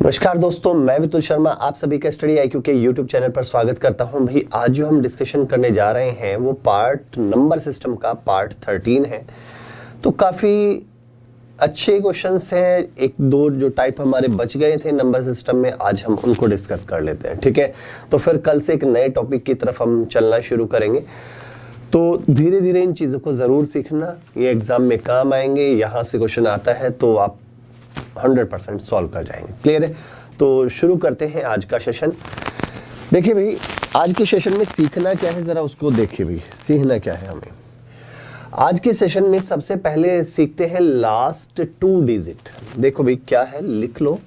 नमस्कार दोस्तों, मैं विपुल शर्मा आप सभी का स्टडी IQ के YouTube चैनल पर स्वागत करता हूं। भाई आज जो हम डिस्कशन करने जा रहे हैं वो पार्ट नंबर सिस्टम का पार्ट 13 है। तो काफ़ी अच्छे क्वेश्चंस हैं, एक दो जो टाइप हमारे बच गए थे नंबर सिस्टम में, आज हम उनको डिस्कस कर लेते हैं। ठीक है, तो फिर कल से एक नए टॉपिक की तरफ हम चलना शुरू करेंगे। तो धीरे धीरे इन चीज़ों को ज़रूर सीखना, ये एग्ज़ाम में काम आएंगे। यहाँ से क्वेश्चन आता है तो आप 100% सॉल्व कर जाएंगे। क्लियर है? तो शुरू करते हैं आज का सेशन। देखिए भाई, आज के सेशन में सीखना क्या है ज़रा उसको देखिए भाई, सीखना क्या है हमें। आज के सेशन में सबसे पहले सीखते हैं लास्ट 2 डिजिट। देखो भाई क्या है, लिख लो।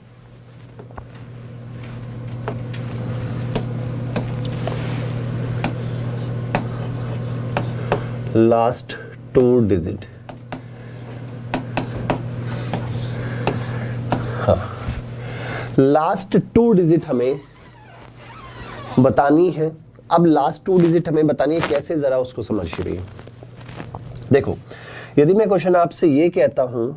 Last 2 digit. लास्ट 2 डिजिट हमें बतानी है। अब लास्ट 2 डिजिट हमें बतानी है कैसे, जरा उसको समझिए भैया। देखो, यदि मैं क्वेश्चन आपसे ये कहता हूं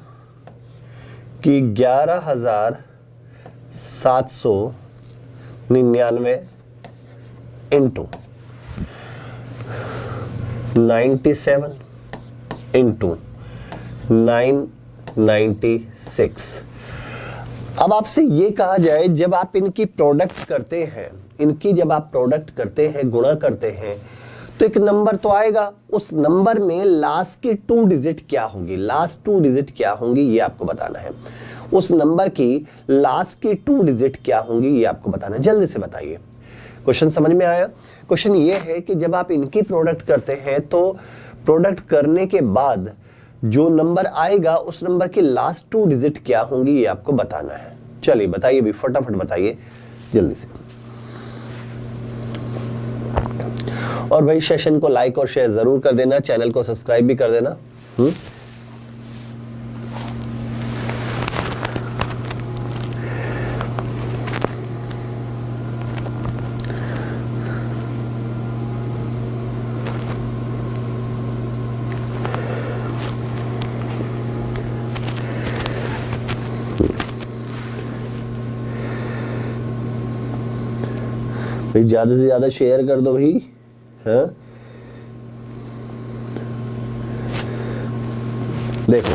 कि 11,799 इंटू 97 इंटू 996। अब आपसे ये कहा जाए जब आप इनकी प्रोडक्ट करते हैं, जब आप प्रोडक्ट करते हैं, गुणा करते हैं, तो एक नंबर तो आएगा। उस नंबर में लास्ट की 2 डिजिट क्या होंगी, लास्ट 2 डिजिट क्या होंगी ये आपको बताना है। उस नंबर की लास्ट की 2 डिजिट क्या होंगी ये आपको बताना है। जल्दी से बताइए। क्वेश्चन समझ में आया? क्वेश्चन ये है कि जब आप इनकी प्रोडक्ट करते हैं तो प्रोडक्ट करने के बाद जो नंबर आएगा उस नंबर की लास्ट 2 डिजिट क्या होंगी ये आपको बताना है। चलिए बताइए भी, फटाफट बताइए जल्दी से। और भाई सेशन को लाइक और शेयर जरूर कर देना, चैनल को सब्सक्राइब भी कर देना। भाई ज्यादा से ज्यादा शेयर कर दो भाई। हाँ, देखो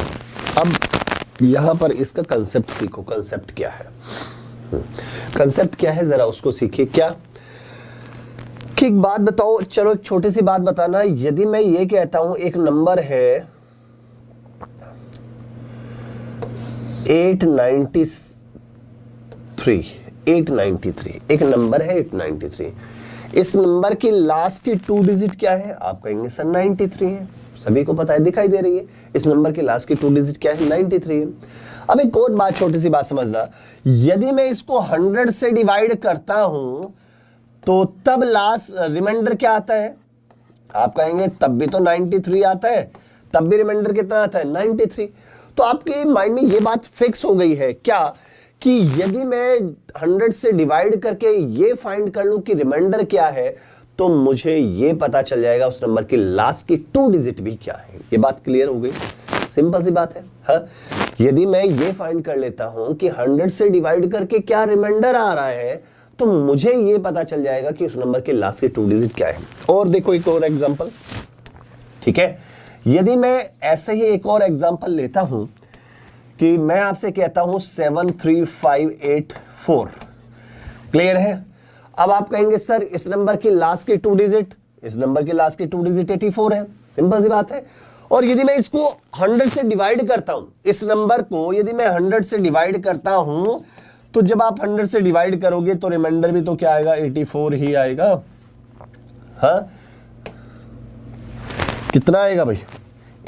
अब यहां पर इसका कंसेप्ट सीखो। कंसेप्ट क्या है, कंसेप्ट क्या है जरा उसको सीखिए। क्या कि एक बात बताओ, चलो एक छोटी सी बात बताना। यदि मैं ये कहता हूं एक नंबर है 893, एक नंबर है 893। इस नंबर की लास्ट की 2 डिजिट क्या है? आप कहेंगे सर 93 है, सभी को पता है, दिखाई दे रही है। इस नंबर की लास्ट की 2 डिजिट क्या है? 93 है। अब एक और बात, छोटी सी बात समझना। यदि मैं इसको 100 से डिवाइड करता हूं तो तब लास्ट रिमाइंडर क्या आता है? आप कहेंगे तब भी तो 93 आता है, तब भी रिमाइंडर कितना आता है? 93। तो आपके माइंड में ये बात फिक्स हो गई है क्या कि यदि मैं 100 से डिवाइड करके ये फाइंड कर लूं कि रिमाइंडर क्या है तो मुझे ये पता चल जाएगा उस नंबर की लास्ट की 2 डिजिट भी क्या है। ये बात क्लियर हो गई? सिंपल सी बात है। हाँ, यदि मैं ये फाइंड कर लेता हूं कि 100 से डिवाइड करके क्या रिमाइंडर आ रहा है तो मुझे ये पता चल जाएगा कि उस नंबर की लास्ट की 2 डिजिट क्या है। और देखो एक और एग्जांपल। ठीक है, यदि मैं ऐसे ही एक और एग्जांपल लेता हूं कि मैं आपसे कहता हूं 73584। क्लियर है? अब आप कहेंगे सर इस नंबर की लास्ट की 2 डिजिट, इस नंबर की लास्ट की 2 डिजिट 84 है। सिंपल सी बात है। और यदि मैं इसको 100 से डिवाइड करता हूं, इस नंबर को यदि मैं 100 से डिवाइड करता हूं तो जब आप 100 से डिवाइड करोगे तो रिमाइंडर भी तो क्या आएगा? 84 ही आएगा। हाँ, कितना आएगा भाई?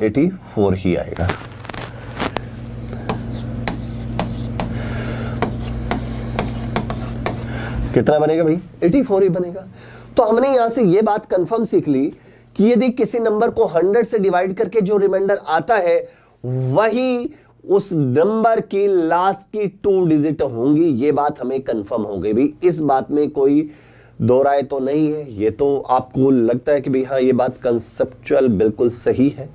84 ही आएगा। कितना बनेगा भाई? 84 ही बनेगा। तो हमने यहां से ये बात कंफर्म सीख ली कि यदि किसी नंबर को 100 से डिवाइड करके जो रिमाइंडर आता है वही उस नंबर की लास्ट की 2 डिजिट होंगी। ये बात हमें कंफर्म हो गई भाई, इस बात में कोई दो राय तो नहीं है। ये तो आपको लगता है कि भाई हाँ ये बात कंसेप्चुअल बिल्कुल सही है।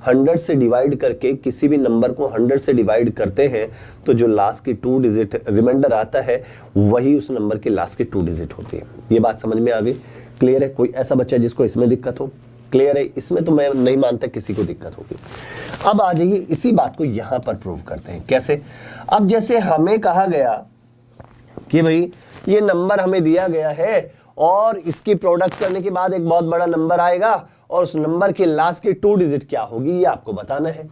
100 से डिवाइड करके किसी भी नंबर को 100 से डिवाइड करते हैं तो जो लास्ट की 2 डिजिट रिमाइंडर आता है वही उस नंबर की लास्ट की 2 डिजिट होती है। ये बात समझ में आ गई? क्लियर है? कोई ऐसा बच्चा जिसको इसमें दिक्कत हो? क्लियर है? इसमें तो मैं नहीं मानता किसी को दिक्कत होगी। अब आ जाइए इसी बात को यहां पर प्रूव करते हैं। कैसे? अब जैसे हमें कहा गया कि भाई ये नंबर हमें दिया गया है और इसकी प्रोडक्ट करने के बाद एक बहुत बड़ा नंबर आएगा और उस नंबर के लास्ट की 2 डिजिट क्या होगी ये आपको बताना है।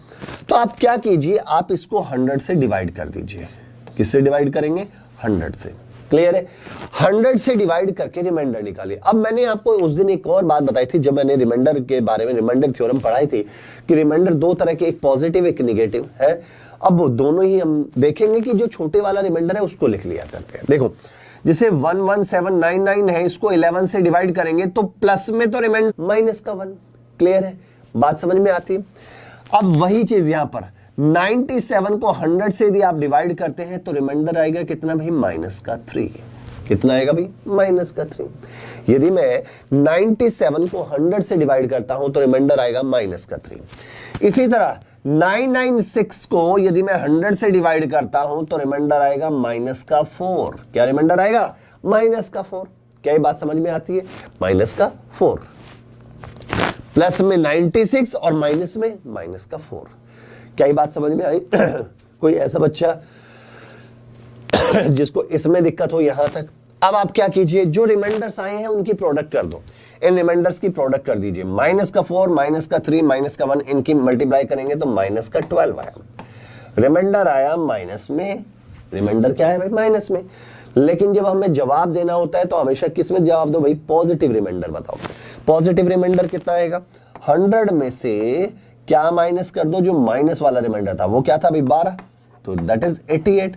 तो आप क्या कीजिए, आप इसको 100 से डिवाइड कर दीजिए। किससे डिवाइड करेंगे? 100 से। क्लियर है? 100 से डिवाइड करके रिमाइंडर निकालिए। अब मैंने आपको उस दिन एक और बात बताई थी जब मैंने रिमाइंडर के बारे में रिमाइंडर थ्योरम पढ़ाई थी कि रिमाइंडर दो तरह के, एक पॉजिटिव एक निगेटिव है। अब वो दोनों ही हम देखेंगे कि जो छोटे वाला रिमाइंडर है उसको लिख लिया करते हैं। देखो जैसे 11799 है, इसको 11 से डिवाइड करेंगे तो प्लस में तो रिमाइंडर माइनस का 1। क्लियर है? बात समझ में आती है? अब वही चीज यहां पर 97 को 100 से यदि आप डिवाइड करते हैं तो रिमाइंडर आएगा कितना भाई? माइनस का 3। कितना आएगा भाई? माइनस का 3। यदि मैं 97 को 100 से डिवाइड करता हूं तो रिमाइंडर आएगा माइनस का 3। इसी तरह 996 को यदि मैं 100 से डिवाइड करता हूं तो रिमाइंडर आएगा माइनस का 4। क्या रिमाइंडर आएगा? माइनस का 4। क्या ये बात समझ में आती है? माइनस का 4। प्लस में 96 और माइनस में माइनस का 4। क्या ये बात समझ में आई? कोई ऐसा बच्चा जिसको इसमें दिक्कत हो यहां तक? अब आप क्या कीजिए, जो रिमाइंडर्स आए हैं उनकी प्रोडक्ट कर दो। इन रिमाइंडर्स की प्रोडक्ट कर दीजिए। माइनस का 4, माइनस का 3, माइनस का 1, इनकी मल्टीप्लाई करेंगे तो माइनस का 12 आया। रिमाइंडर आया माइनस में। रिमाइंडर क्या है भाई? माइनस में। लेकिन जब हमें जवाब देना होता है तो हमेशा किस में जवाब दो भाई? पॉजिटिव रिमाइंडर बताओ। पॉजिटिव रिमाइंडर कितना आएगा? 100 में से क्या माइनस कर दो? जो माइनस वाला रिमाइंडर था वो क्या था भाई? 12, तो दैट इज 88।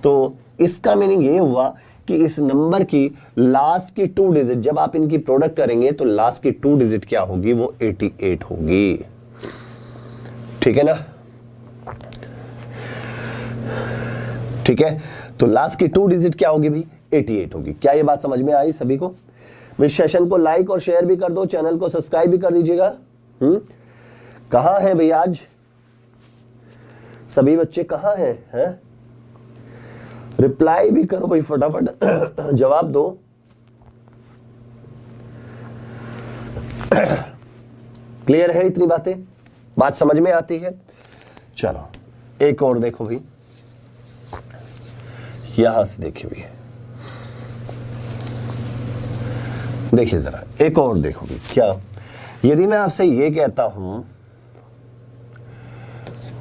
तो इसका मीनिंग ये हुआ कि इस नंबर की लास्ट की 2 डिजिट जब आप इनकी प्रोडक्ट करेंगे तो लास्ट की 2 डिजिट क्या होगी? वो 88 होगी। ठीक है ना? ठीक है, तो लास्ट की 2 डिजिट क्या होगी भाई? 88 होगी। क्या ये बात समझ में आई सभी को? इस सेशन को लाइक और शेयर भी कर दो, चैनल को सब्सक्राइब भी कर दीजिएगा। कहां है भाई आज सभी बच्चे? कहां हैं? रिप्लाई भी करो भाई, फटाफट जवाब दो। क्लियर है इतनी बातें? बात समझ में आती है? चलो एक और देखो भाई, यहां से देखी हुई है, देखिए जरा एक और देखो भाई। क्या यदि मैं आपसे ये कहता हूं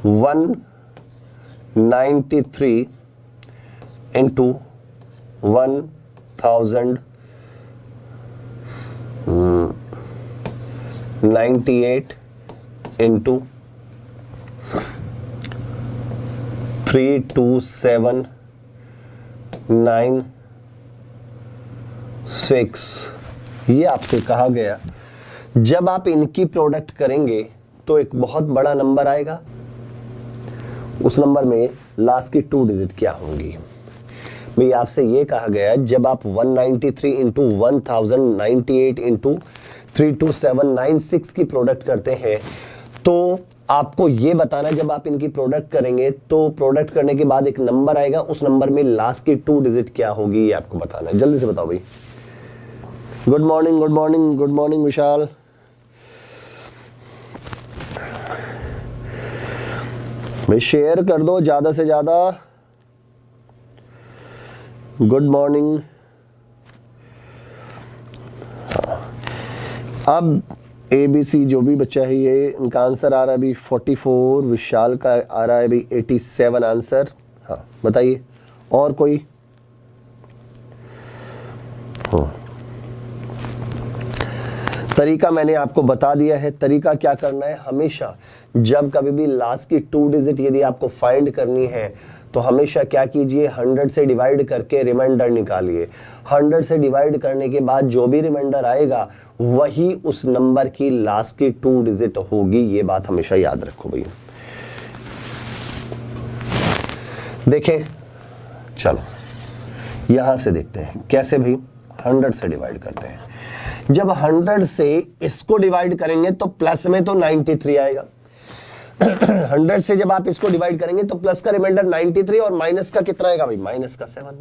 193 into 1098 into 32796, ये आपसे कहा गया जब आप इनकी प्रोडक्ट करेंगे तो एक बहुत बड़ा नंबर आएगा। उस नंबर में लास्ट की 2 डिजिट क्या होंगी? भाई आपसे ये कहा गया जब आप 193 इंटू 1098 इंटू 32796 की प्रोडक्ट करते हैं तो आपको ये बताना, जब आप इनकी प्रोडक्ट करेंगे तो प्रोडक्ट करने के बाद एक नंबर आएगा, उस नंबर में लास्ट की 2 डिजिट क्या होगी ये आपको बताना है। जल्दी से बताओ भाई। Good morning, good morning, good morning Vishal. भाई शेयर कर दो ज्यादा से ज्यादा। Good morning. अब ABC जो भी बच्चा है ये इनका आंसर आ रहा है अभी 44, विशाल का आ रहा है अभी 87 आंसर। हाँ बताइए और कोई? हाँ तरीका मैंने आपको बता दिया है। तरीका क्या करना है, हमेशा जब कभी भी लास्ट की 2 डिजिट यदि आपको फाइंड करनी है तो हमेशा क्या कीजिए, 100 से डिवाइड करके रिमाइंडर निकालिए। 100 से डिवाइड करने के बाद जो भी रिमाइंडर आएगा वही उस नंबर की लास्ट की 2 डिजिट होगी। ये बात हमेशा याद रखो भैया। देखें चलो यहां से देखते हैं कैसे भाई 100 से डिवाइड करते हैं। जब 100 से इसको डिवाइड करेंगे तो प्लस में तो 93 आएगा। 100 से जब आप इसको डिवाइड करेंगे तो प्लस का रिमाइंडर 93 और माइनस का कितना आएगा भाई, माइनस का 7।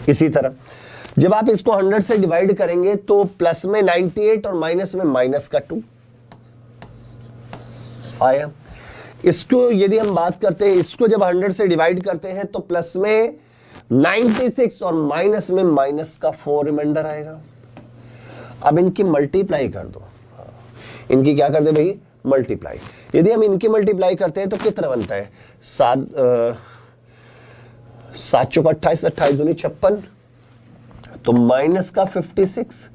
इसी तरह जब आप इसको 100 से डिवाइड करेंगे तो प्लस में 98 और माइनस में माइनस का 2 आया। इसको यदि हम बात करते हैं, इसको जब 100 से डिवाइड करते हैं तो प्लस में 96 और माइनस में माइनस का 4 रिमाइंडर आएगा। अब इनकी मल्टीप्लाई कर दो, इनकी क्या कर दे भाई, मल्टीप्लाई। यदि हम इनकी मल्टीप्लाई करते हैं तो कितना बनता है, 7 चौक 28, 28 दूनी 56, तो माइनस का 56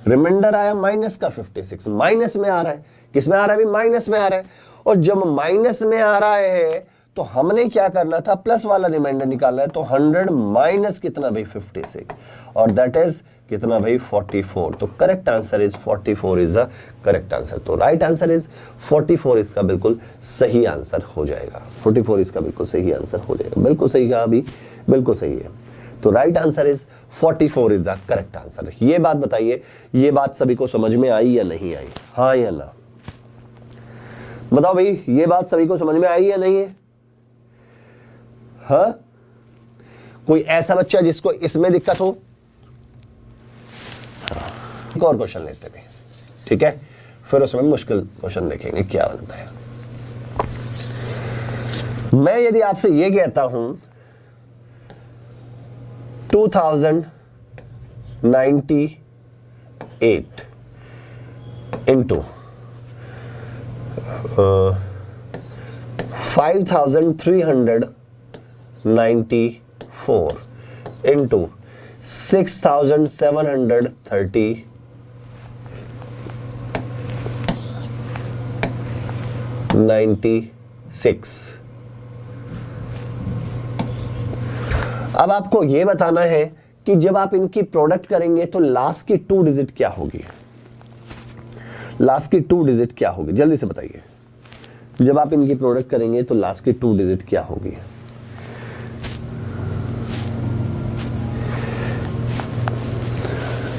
रिमाइंडर आया, माइनस का 56 माइनस में आ रहा है। किस में आ रहा है, माइनस में आ रहा है। और जब माइनस में आ रहा है तो हमने क्या करना था, प्लस वाला रिमाइंडर निकालना है। तो 100 माइनस कितना भाई, 56, और दैट इज कितना भाई, 44। तो correct answer is 44 is the correct answer. तो राइट आंसर इज 44 इसका बिल्कुल सही आंसर हो जाएगा। 44 इसका बिल्कुल सही आंसर हो जाएगा। बिल्कुल सही कहा अभी, बिल्कुल सही है। तो right answer is 44 is the correct answer. ये बात बताइए, ये बात सभी को समझ में आई या नहीं आई, हाँ या ना, बताओ भाई, ये बात सभी को समझ में आई या नहीं है? हाँ, कोई ऐसा बच्चा जिसको इसमें दिक्कत हो? एक और क्वेश्चन लेते हैं, ठीक है, फिर उसमें मुश्किल क्वेश्चन देखेंगे क्या बनता है। मैं यदि आपसे ये कहता हूं 2098 इंटू 5394 इंटू 6796। अब आपको यह बताना है कि जब आप इनकी प्रोडक्ट करेंगे तो लास्ट की 2 डिजिट क्या होगी, लास्ट की 2 डिजिट क्या होगी, जल्दी से बताइए। जब आप इनकी प्रोडक्ट करेंगे तो लास्ट की 2 डिजिट क्या होगी?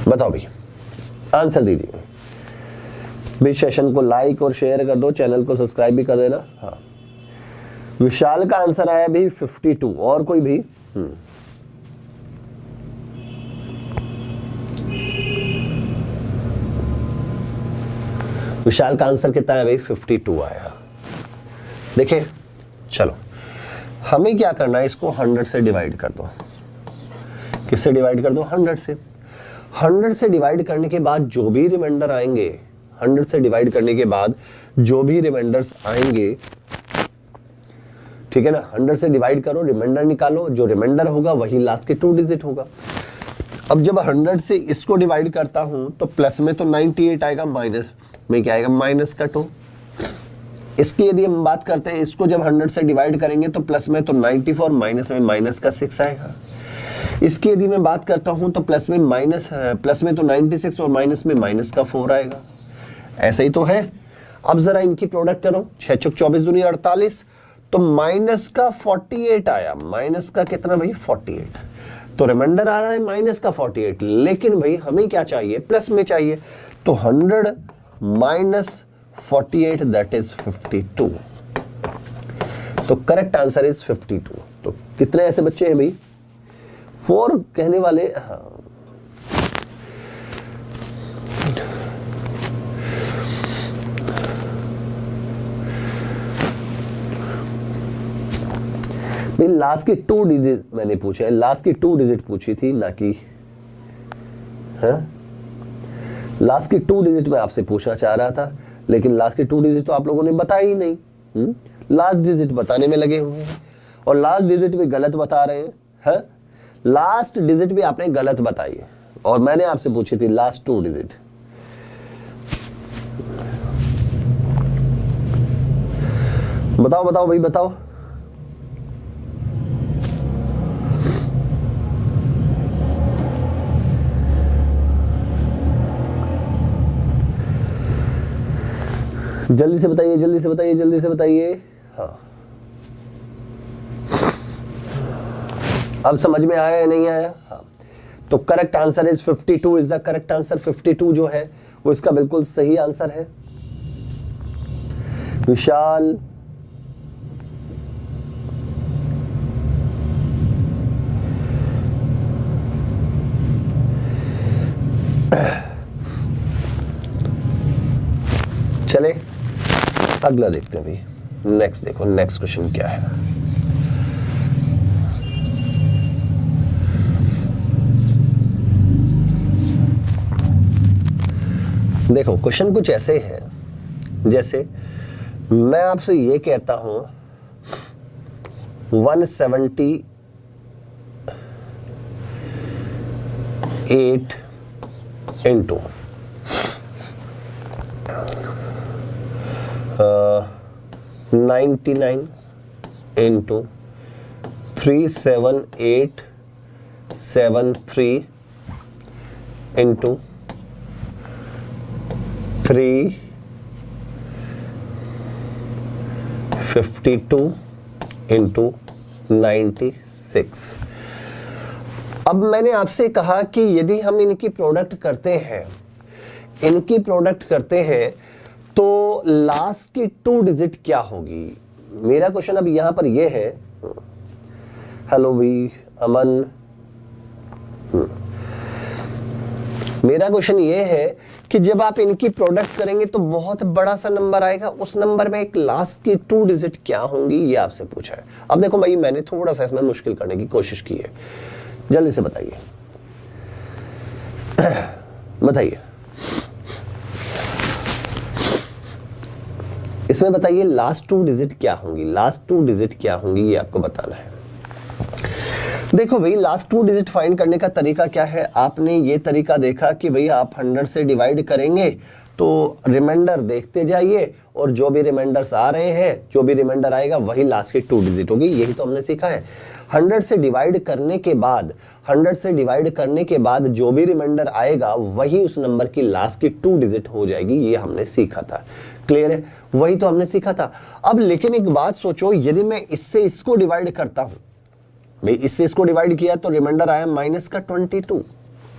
बताओ भाई, आंसर दीजिए। भी सेशन को लाइक और शेयर कर दो, चैनल को सब्सक्राइब भी कर देना। हाँ, विशाल का आंसर आया भी 52, और कोई भी? विशाल का आंसर कितना है भाई, 52 आया। देखिए, चलो हमें क्या करना है, इसको 100 से डिवाइड कर दो। किससे डिवाइड कर दो, 100 से। 100 से डिवाइड करने के बाद जो भी रिमाइंडर आएंगे, 100 से डिवाइड करने के बाद जो भी रिमाइंडर्स आएंगे, ठीक है ना, 100 से डिवाइड करो, रिमाइंडर निकालो, जो रिमाइंडर होगा वही लास्ट के 2 डिजिट होगा। अब जब 100 से इसको डिवाइड करता हूं तो प्लस में तो 98 आएगा, माइनस में क्या आएगा, माइनस का 2। इसकी यदि हम बात करते हैं, इसको जब 100 से डिवाइड करेंगे तो प्लस में तो 94, माइनस में माइनस का 6 आएगा। इसकी यदि मैं बात करता हूं तो प्लस में तो 96 और माइनस में माइनस का 4 आएगा। ऐसा ही तो है। अब जरा इनकी प्रोडक्ट करो, 6 चौक 24 दूनी 48, तो माइनस का 48 आया। माइनस का कितना भाई, 48। तो रिमाइंडर आ रहा है माइनस का 48, लेकिन भाई हमें क्या चाहिए, प्लस में चाहिए। तो 100 माइनस 48 दैट इज 52। तो करेक्ट आंसर इज 52। तो कितने ऐसे बच्चे हैं भाई, 4 कहने वाले। हाँ, भाई लास्ट की 2 डिजिट मैंने पूछा है, लास्ट की 2 डिजिट पूछी थी ना कि, हाँ, लास्ट की 2 डिजिट मैं आपसे पूछना चाह रहा था, लेकिन लास्ट की 2 डिजिट तो आप लोगों ने बताई ही नहीं। लास्ट डिजिट बताने में लगे हुए हैं, और लास्ट डिजिट भी गलत बता रहे हैं। हाँ, लास्ट डिजिट भी आपने गलत बताई है, और मैंने आपसे पूछी थी लास्ट 2 डिजिट। बताओ बताओ भाई, बताओ। जल्दी से बताइए, जल्दी से बताइए, जल्दी से बताइए। हाँ, अब समझ में आया या नहीं आया? हाँ, तो correct answer is 52 is the correct answer. 52 जो है वो इसका बिल्कुल सही आंसर है। विशाल, चले अगला देखते हैं भाई। नेक्स्ट देखो, नेक्स्ट क्वेश्चन क्या है। देखो क्वेश्चन कुछ ऐसे है, जैसे मैं आपसे ये कहता हूं 178 इंटू 99 इंटू 37873 इंटू 352 इंटू 96। अब मैंने आपसे कहा कि यदि हम इनकी प्रोडक्ट करते हैं तो लास्ट की 2 डिजिट क्या होगी। मेरा क्वेश्चन अब यहां पर यह है, हेलो भी अमन, मेरा क्वेश्चन ये है कि जब आप इनकी प्रोडक्ट करेंगे तो बहुत बड़ा सा नंबर आएगा, उस नंबर में एक लास्ट की 2 डिजिट क्या होंगी, ये आपसे पूछा है। अब देखो भाई, मैंने थोड़ा सा इसमें मुश्किल करने की कोशिश की है, जल्दी से बताइए बताइए इसमें बताइए लास्ट 2 डिजिट क्या होंगी, लास्ट 2 डिजिट क्या होंगी, ये आपको बताना है। देखो भाई, लास्ट 2 डिजिट फाइंड करने का तरीका क्या है। आपने ये तरीका देखा कि भाई आप 100 से डिवाइड करेंगे तो रिमाइंडर देखते जाइए, और जो भी रिमाइंडर्स आ रहे हैं, जो भी रिमाइंडर आएगा वही लास्ट की 2 डिजिट होगी। यही तो हमने सीखा है। 100 से डिवाइड करने के बाद जो भी रिमाइंडर आएगा वही उस नंबर की लास्ट की 2 डिजिट हो जाएगी, ये हमने सीखा था। क्लियर है? वही तो हमने सीखा था। अब लेकिन एक बात सोचो, यदि मैं इससे इसको डिवाइड करता हूं, भाई इससे इसको डिवाइड किया तो रिमाइंडर आया माइनस का 22,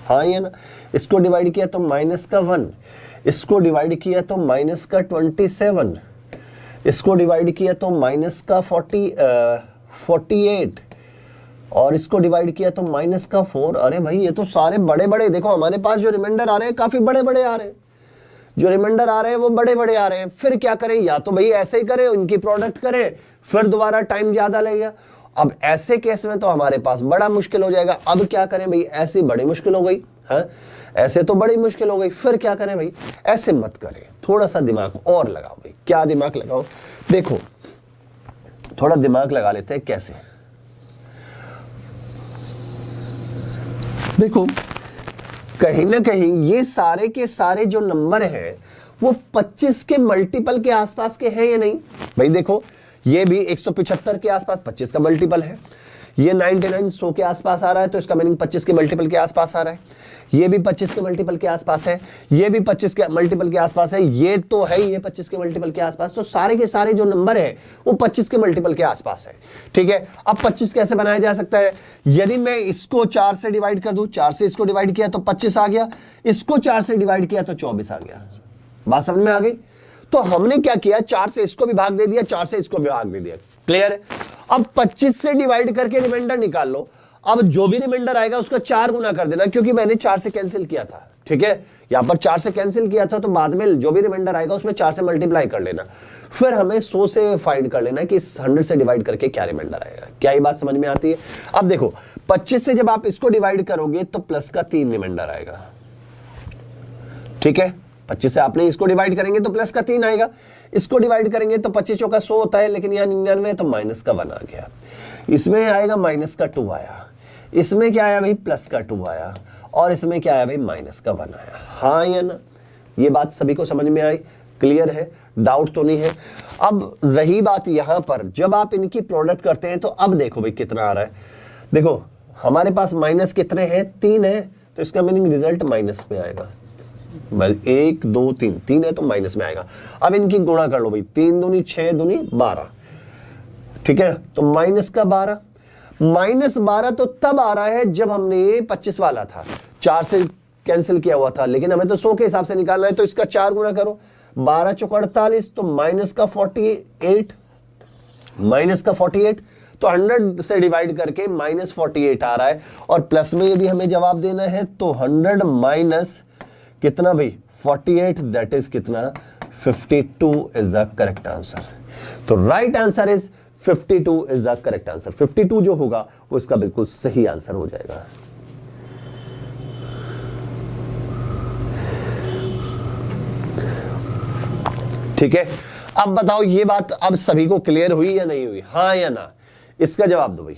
हाँ ये ना, इसको डिवाइड किया तो माइनस का 1, इसको डिवाइड किया तो माइनस का 27, इसको डिवाइड किया तो माइनस का 48, और इसको डिवाइड किया तो माइनस का 4। अरे भाई ये तो सारे बड़े बड़े, देखो हमारे पास जो रिमाइंडर आ रहे हैं काफी बड़े बड़े आ रहे हैं, जो रिमाइंडर आ रहे हैं वो बड़े बड़े आ रहे हैं। फिर क्या करें, या तो भाई ऐसे ही करें, उनकी प्रोडक्ट करें, फिर दोबारा टाइम ज्यादा लगेगा। अब ऐसे केस में तो हमारे पास बड़ा मुश्किल हो जाएगा। अब क्या करें भाई, ऐसी बड़ी मुश्किल हो गई, हाँ ऐसे तो बड़ी मुश्किल हो गई, फिर क्या करें भाई, ऐसे मत करें, थोड़ा सा दिमाग और लगाओ भाई। क्या दिमाग लगाओ, देखो थोड़ा दिमाग लगा लेते हैं। कैसे, देखो कहीं ना कहीं ये सारे के सारे जो नंबर हैं वो 25 के मल्टीपल के आसपास के हैं या नहीं भाई। देखो ये भी 175 के आसपास 25 का मल्टीपल है, ये 99 100 के आसपास आ रहा है, तो इसका मीनिंग 25 के मल्टीपल के आसपास आ रहा है। ये भी 25 के मल्टीपल के आसपास है, ये भी 25 के मल्टीपल के आसपास है, ये तो है ये 25 के मल्टीपल के आसपास। तो सारे के सारे जो नंबर है वो 25 के मल्टीपल के आसपास है। ठीक है, अब 25 कैसे बनाया जा सकता है, यदि मैं इसको 4 से डिवाइड कर दूं, 4 से इसको डिवाइड किया तो 25 आ गया, इसको 4 से डिवाइड किया तो 24 आ गया। बात समझ में आ गई? तो हमने क्या किया, 4 से इसको भी भाग दे दिया, 4 से इसको भी भाग दे दिया। क्लियर है? अब 25 से डिवाइड करके रिमाइंडर निकाल लो। अब जो भी रिमाइंडर आएगा उसका 4 गुना कर देना, क्योंकि मैंने 4 से कैंसिल किया था। ठीक है, यहां पर 4 से कैंसिल किया था, तो बाद में जो भी रिमाइंडर आएगा उसमें 4 से मल्टीप्लाई कर लेना। फिर हमें 100 से फाइंड कर लेना कि 100 से डिवाइड करके क्या रिमाइंडर आएगा। क्या ये बात समझ में आती है? अब देखो 25 से जब आप इसको डिवाइड करोगे तो प्लस का 3 रिमाइंडर आएगा। ठीक है, 25 से आपने इसको डिवाइड करेंगे तो प्लस का 3 आएगा, इसको डिवाइड करेंगे तो 25 चौका 100 होता है, लेकिन यहाँ 99 है तो माइनस का 1 आ गया। इसमें आएगा माइनस का 2 आया, इसमें क्या आया भाई, प्लस का 2 आया, और इसमें क्या आया भाई, माइनस का 1 आया। हाँ या ना, ये बात सभी को समझ में आई? क्लियर है? डाउट तो नहीं है? अब रही बात यहां पर, जब आप इनकी प्रोडक्ट करते हैं तो अब देखो भाई कितना आ रहा है। देखो हमारे पास माइनस कितने हैं, 3 है, तो इसका मीनिंग रिजल्ट माइनस में आएगा। 1 2 3, 3 है तो माइनस में आएगा। अब इनकी गुणा कर लो भाई, 3 दूनी 6 दूनी 12। ठीक है, तो माइनस का 12, माइनस 12 तो तब आ रहा है जब हमने ये 25 वाला था, 4 से कैंसिल किया हुआ था, लेकिन हमें तो 100 के हिसाब से निकालना है, तो इसका 4 गुना करो, 12 चौक 48, तो माइनस का 48, तो 100 से डिवाइड करके -48 आ रहा है। और प्लस में यदि हमें जवाब देना है तो 100 माइनस कितना भाई 48, दैट इज कितना 52 इज द करेक्ट आंसर। तो right answer is 52 is the correct answer. 52 जो होगा वो इसका बिल्कुल सही आंसर हो जाएगा। ठीक है, अब बताओ ये बात अब सभी को क्लियर हुई या नहीं हुई, हाँ या ना, इसका जवाब दो भाई।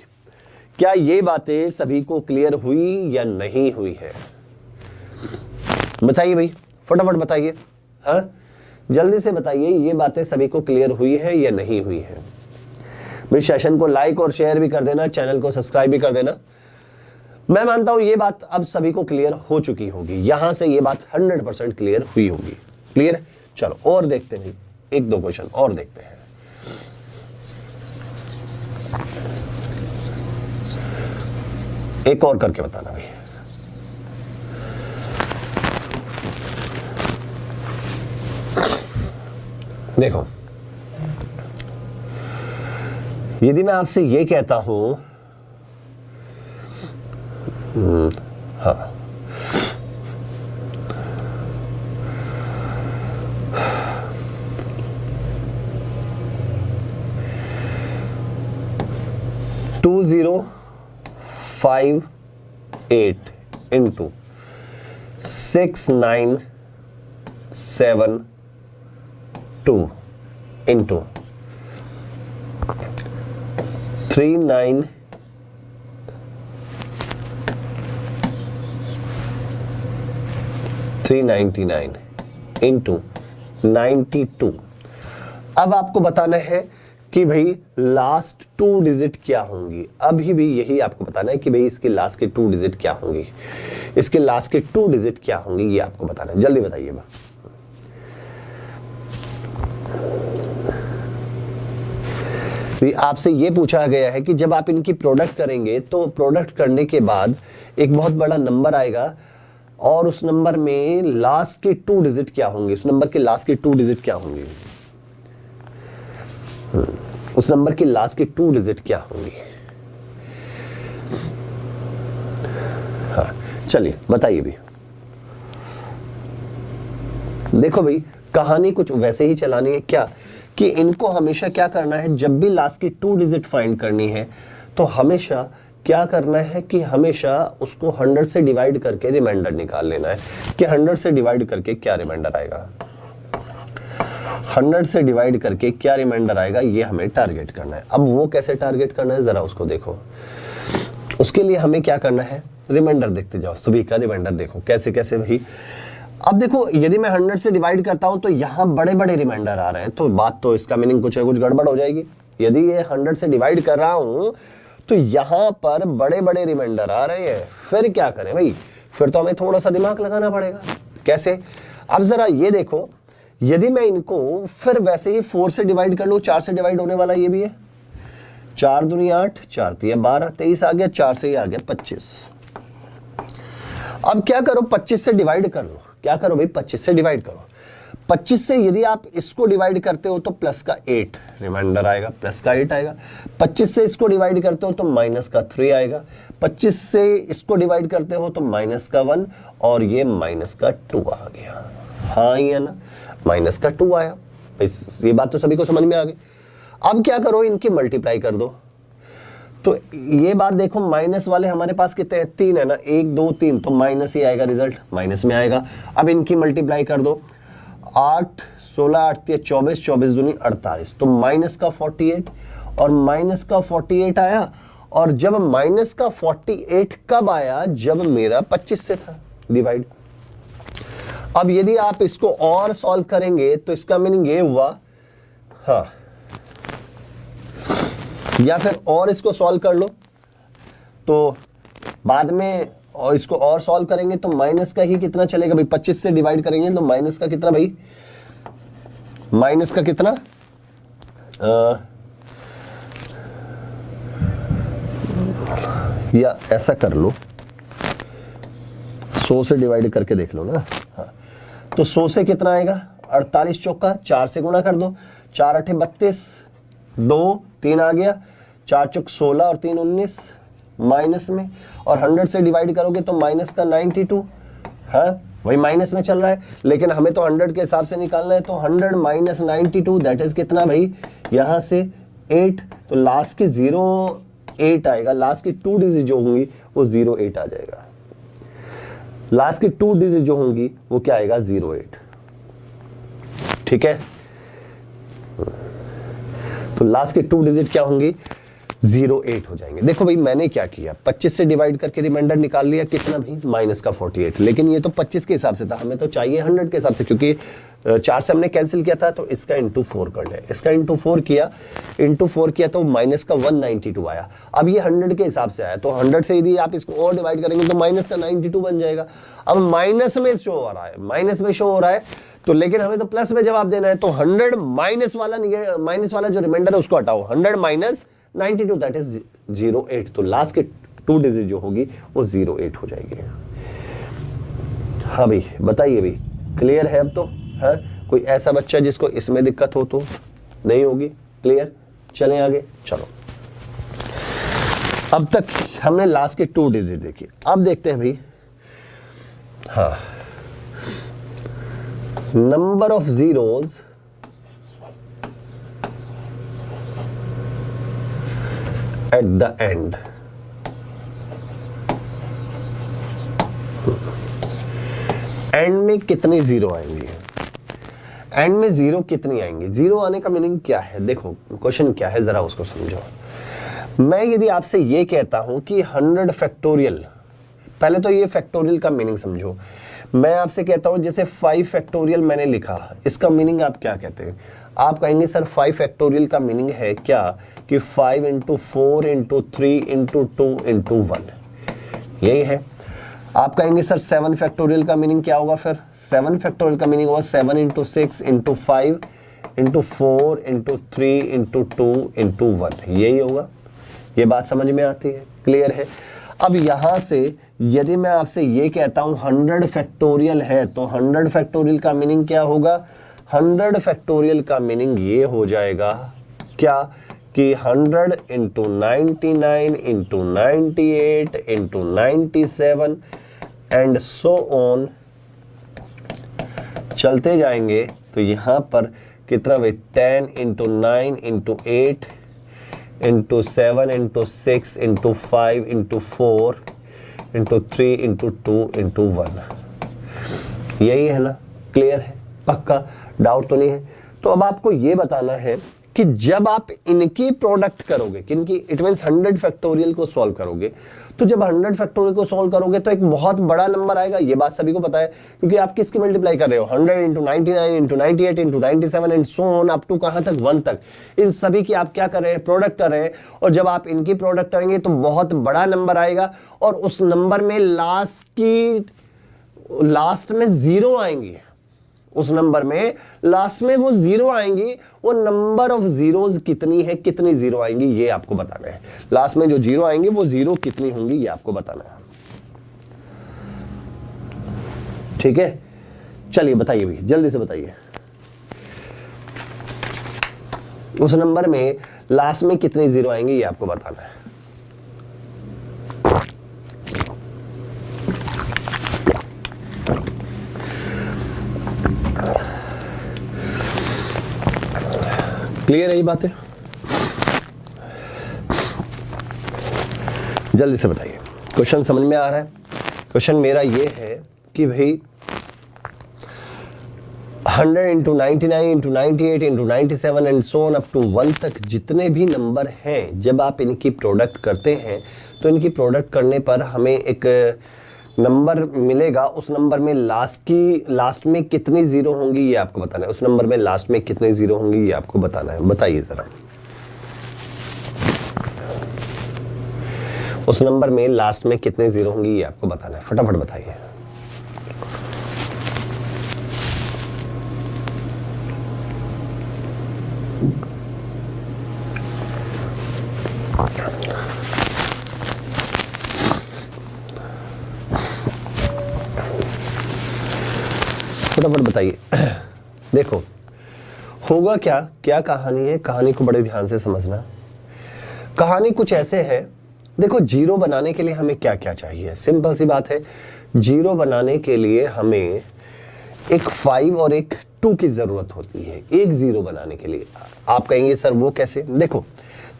क्या ये बातें सभी को क्लियर हुई या नहीं हुई है, बताइए भाई, फटाफट बताइए। हाँ जल्दी से बताइए, ये बातें सभी को क्लियर हुई है या नहीं हुई है। भाई सेशन को लाइक और शेयर भी कर देना, चैनल को सब्सक्राइब भी कर देना। मैं मानता हूं ये बात अब सभी को क्लियर हो चुकी होगी, यहां से ये बात 100% क्लियर हुई होगी। क्लियर, चलो और देखते हैं, एक दो क्वेश्चन और देखते हैं। एक और करके बताना भाई। देखो यदि मैं आपसे ये कहता हूं, हाँ 2058 into 6972 into 399 into 92। अब आपको बताना है कि भाई लास्ट 2 डिजिट क्या होंगी। अभी भी यही आपको बताना है कि भाई इसके लास्ट के 2 डिजिट क्या होंगी, इसके लास्ट के 2 डिजिट क्या होंगी, ये आपको बताना है। जल्दी बताइए बा। आपसे ये पूछा गया है कि जब आप इनकी प्रोडक्ट करेंगे तो प्रोडक्ट करने के बाद एक बहुत बड़ा नंबर आएगा और उस नंबर में लास्ट के 2 डिजिट क्या होंगे, उस नंबर के लास्ट के 2 डिजिट क्या होंगे, उस नंबर की लास्ट की 2 डिजिट क्या होंगी। हाँ चलिए बताइए भी। देखो भाई कहानी कुछ वैसे ही चलानी है क्या, कि इनको हमेशा क्या करना है, जब भी लास्ट की 2 डिजिट फाइंड करनी है तो हमेशा क्या करना है कि हमेशा उसको 100 से डिवाइड करके रिमाइंडर निकाल लेना है कि 100 से डिवाइड करके क्या रिमाइंडर आएगा, 100 से डिवाइड करके क्या रिमाइंडर आएगा, ये हमें टारगेट करना है। अब वो कैसे टारगेट करना है जरा उसको देखो। उसके लिए हमें क्या करना है, रिमाइंडर देखते जाओ, सभी का रिमाइंडर देखो कैसे कैसे भाई। अब देखो यदि मैं 100 से डिवाइड करता हूं तो यहां बड़े बड़े रिमाइंडर आ रहे हैं, तो बात तो इसका मीनिंग कुछ है कुछ गड़बड़ हो जाएगी। यदि ये 100 से डिवाइड कर रहा हूं तो यहां पर बड़े बड़े रिमाइंडर आ रहे हैं, फिर क्या करें भाई, फिर तो हमें थोड़ा सा दिमाग लगाना पड़ेगा। कैसे, अब जरा ये देखो, यदि मैं इनको फिर वैसे ही 4 से डिवाइड कर लूं, 4 से डिवाइड होने वाला ये भी है, 4 दूनी 8, 4 तिया 12, 23 आ गया, 4 से ही आ गया 25। अब क्या करो, 25 से डिवाइड कर लो। क्या करो भाई, 25 से डिवाइड करो। 25 से यदि आप इसको डिवाइड करते हो तो प्लस का 8 रिमाइंडर आएगा, प्लस का 8 आएगा। 25 से इसको डिवाइड करते हो तो माइनस का 3 आएगा। 25 से इसको डिवाइड करते हो तो माइनस का 1 और ये माइनस का 2 आ गया। हाँ ये ना, माइनस का 2 आया। ये बात तो सभी को समझ में आ गई। अब क्या करो, इनकी मल्टीप्लाई कर दो। तो ये बात देखो, माइनस वाले हमारे पास कितने हैं, 3 है ना, 1 2 3, तो माइनस ही आएगा, रिजल्ट माइनस में आएगा। अब इनकी मल्टीप्लाई कर दो, 8 16 8 24, 24 दूनी 48, तो माइनस का 48 और माइनस का 48 आया। और जब माइनस का 48 कब आया, जब मेरा 25 से था डिवाइड। अब यदि आप इसको और सॉल्व करेंगे तो इसका मीनिंग ये हुआ, हाँ, या फिर और इसको सॉल्व कर लो तो बाद में, और इसको और सॉल्व करेंगे तो माइनस का ही कितना चलेगा भाई, 25 से डिवाइड करेंगे तो माइनस का कितना भाई, माइनस का कितना, या ऐसा कर लो, 100 से डिवाइड करके देख लो ना। हाँ, तो 100 से कितना आएगा, 48 चौका 4 से गुणा कर दो, 4 8 32, 2 3 आ गया, 4 चौक 16 और 3 19 माइनस में, और 100 से डिवाइड करोगे तो माइनस का 92, हाँ वही माइनस में चल रहा है, लेकिन हमें तो 100 के हिसाब से निकालना है, तो 100 माइनस 92 दैट इज कितना भाई, यहाँ से 8, तो लास्ट की 08 आएगा, लास्ट की 2 डिजिट जो होंगी वो 08 आ जाएगा, लास्ट की 2 डिजिट जो होंगी वो क्या आएगा 08, ठीक है। तो लास्ट के 2 डिजिट क्या होंगी 08 हो जाएंगे। देखो भाई मैंने क्या किया, 25 से डिवाइड करके रिमाइंडर निकाल लिया, कितना भाई माइनस का 48, लेकिन ये तो 25 के हिसाब से था, हमें तो चाहिए 100 के हिसाब से, क्योंकि 4 से हमने कैंसिल किया था, तो इसका इंटू 4 कर ले, इसका इंटू 4 किया तो माइनस का 192 आया। अब ये 100 के हिसाब से आया, तो 100 से यदि आप इसको और डिवाइड करेंगे तो माइनस का 92 बन जाएगा। अब माइनस में शो हो रहा है, माइनस में शो हो रहा है, तो लेकिन हमें तो प्लस में जवाब देना है, तो 100 माइनस वाला जो रिमाइंडर है उसको हटाओ, 100 माइनस 92 दैट इज 08, तो लास्ट के 2 डिजिट जो होगी वो 08 हो जाएगी। हाँ भाई बताइए भाई, क्लियर है अब तो? है कोई ऐसा बच्चा जिसको इसमें दिक्कत हो तो? नहीं होगी, क्लियर। चलें आगे, चलो अब तक हमने लास्ट के 2 डिजिट देखी, अब देखते हैं भाई, हाँ number of zeros at the end, and में कितने जीरो आएंगे, एंड में जीरो कितनी आएंगी, जीरो आने का मीनिंग क्या है, देखो क्वेश्चन क्या है जरा उसको समझो। मैं यदि आपसे ये कहता हूं कि 100 फैक्टोरियल, पहले तो ये फैक्टोरियल का मीनिंग समझो, मैं आपसे कहता हूं जैसे 5 फैक्टोरियल मैंने लिखा, इसका मीनिंग आप क्या कहते हैं? आप कहेंगे सर 5 फैक्टोरियल का मीनिंग है क्या कि 5 इंटू 4 इंटू 3 इंटू 2 इंटू 1, यही है। आप कहेंगे सर 7 फैक्टोरियल का मीनिंग क्या होगा? फिर 7 फैक्टोरियल का मीनिंग होगा 7 into 6 into 5 into 4 into 3 into 2 into 1, यही होगा। ये बात समझ में आती है, क्लियर है। अब यहां से यदि मैं आपसे ये कहता हूं 100 फैक्टोरियल है, तो 100 फैक्टोरियल का मीनिंग क्या होगा? 100 फैक्टोरियल का मीनिंग ये हो जाएगा क्या कि 100 into 99 into 98 into 97 and so on, चलते जाएंगे तो यहां पर कितना वे 10 into 9 into 8 into 7 into 6 into 5 into 4 into 3 into 2 into 1, यही है ना, क्लियर है, पक्का, डाउट तो नहीं है। तो अब आपको ये बताना है कि जब आप इनकी प्रोडक्ट करोगे, किनकी, इट मींस 100 फैक्टोरियल को सॉल्व करोगे, तो जब 100 फैक्टोरियल को सॉल्व करोगे तो एक बहुत बड़ा नंबर आएगा, ये बात सभी को पता है, क्योंकि आप किसकी मल्टीप्लाई कर रहे हो, 100 into 99 into 98 into 97 and so on up to कहां तक, 1 तक, इन सभी की आप क्या कर रहे हैं, प्रोडक्ट कर रहे हैं। और जब आप इनकी प्रोडक्ट करेंगे तो बहुत बड़ा नंबर आएगा, और उस नंबर में लास्ट में जीरो आएंगी, उस नंबर में लास्ट में वो जीरो आएंगी, वो नंबर ऑफ जीरोज कितनी है, कितनी जीरो आएंगी ये आपको बताना है। लास्ट में जो जीरो आएंगे वो जीरो कितनी होंगी ये आपको बताना है, ठीक है। चलिए बताइए भाई, जल्दी से बताइए, उस नंबर में लास्ट में कितनी जीरो आएंगी ये आपको बताना है। क्लियर है ये बातें? जल्दी से बताइए, क्वेश्चन समझ में आ रहा है? क्वेश्चन मेरा ये है कि भाई 100 into 99 into 98 into 97 and so on up to 1 तक जितने भी नंबर हैं, जब आप इनकी प्रोडक्ट करते हैं तो इनकी प्रोडक्ट करने पर हमें एक नंबर मिलेगा, उस नंबर में लास्ट में कितनी जीरो होंगी ये आपको बताना है, उस नंबर में लास्ट में कितने जीरो होंगी ये आपको बताना है। बताइए जरा, उस नंबर में लास्ट में कितने जीरो होंगी ये आपको बताना है, फटाफट बताइए। फटाफट बताइए। देखो होगा क्या, क्या कहानी है, कहानी को बड़े ध्यान से समझना। कहानी कुछ ऐसे है, देखो जीरो बनाने के लिए हमें क्या क्या चाहिए, सिंपल सी बात है। जीरो बनाने के लिए हमें एक 5 और एक 2 की जरूरत होती है एक जीरो बनाने के लिए। आप कहेंगे सर वो कैसे, देखो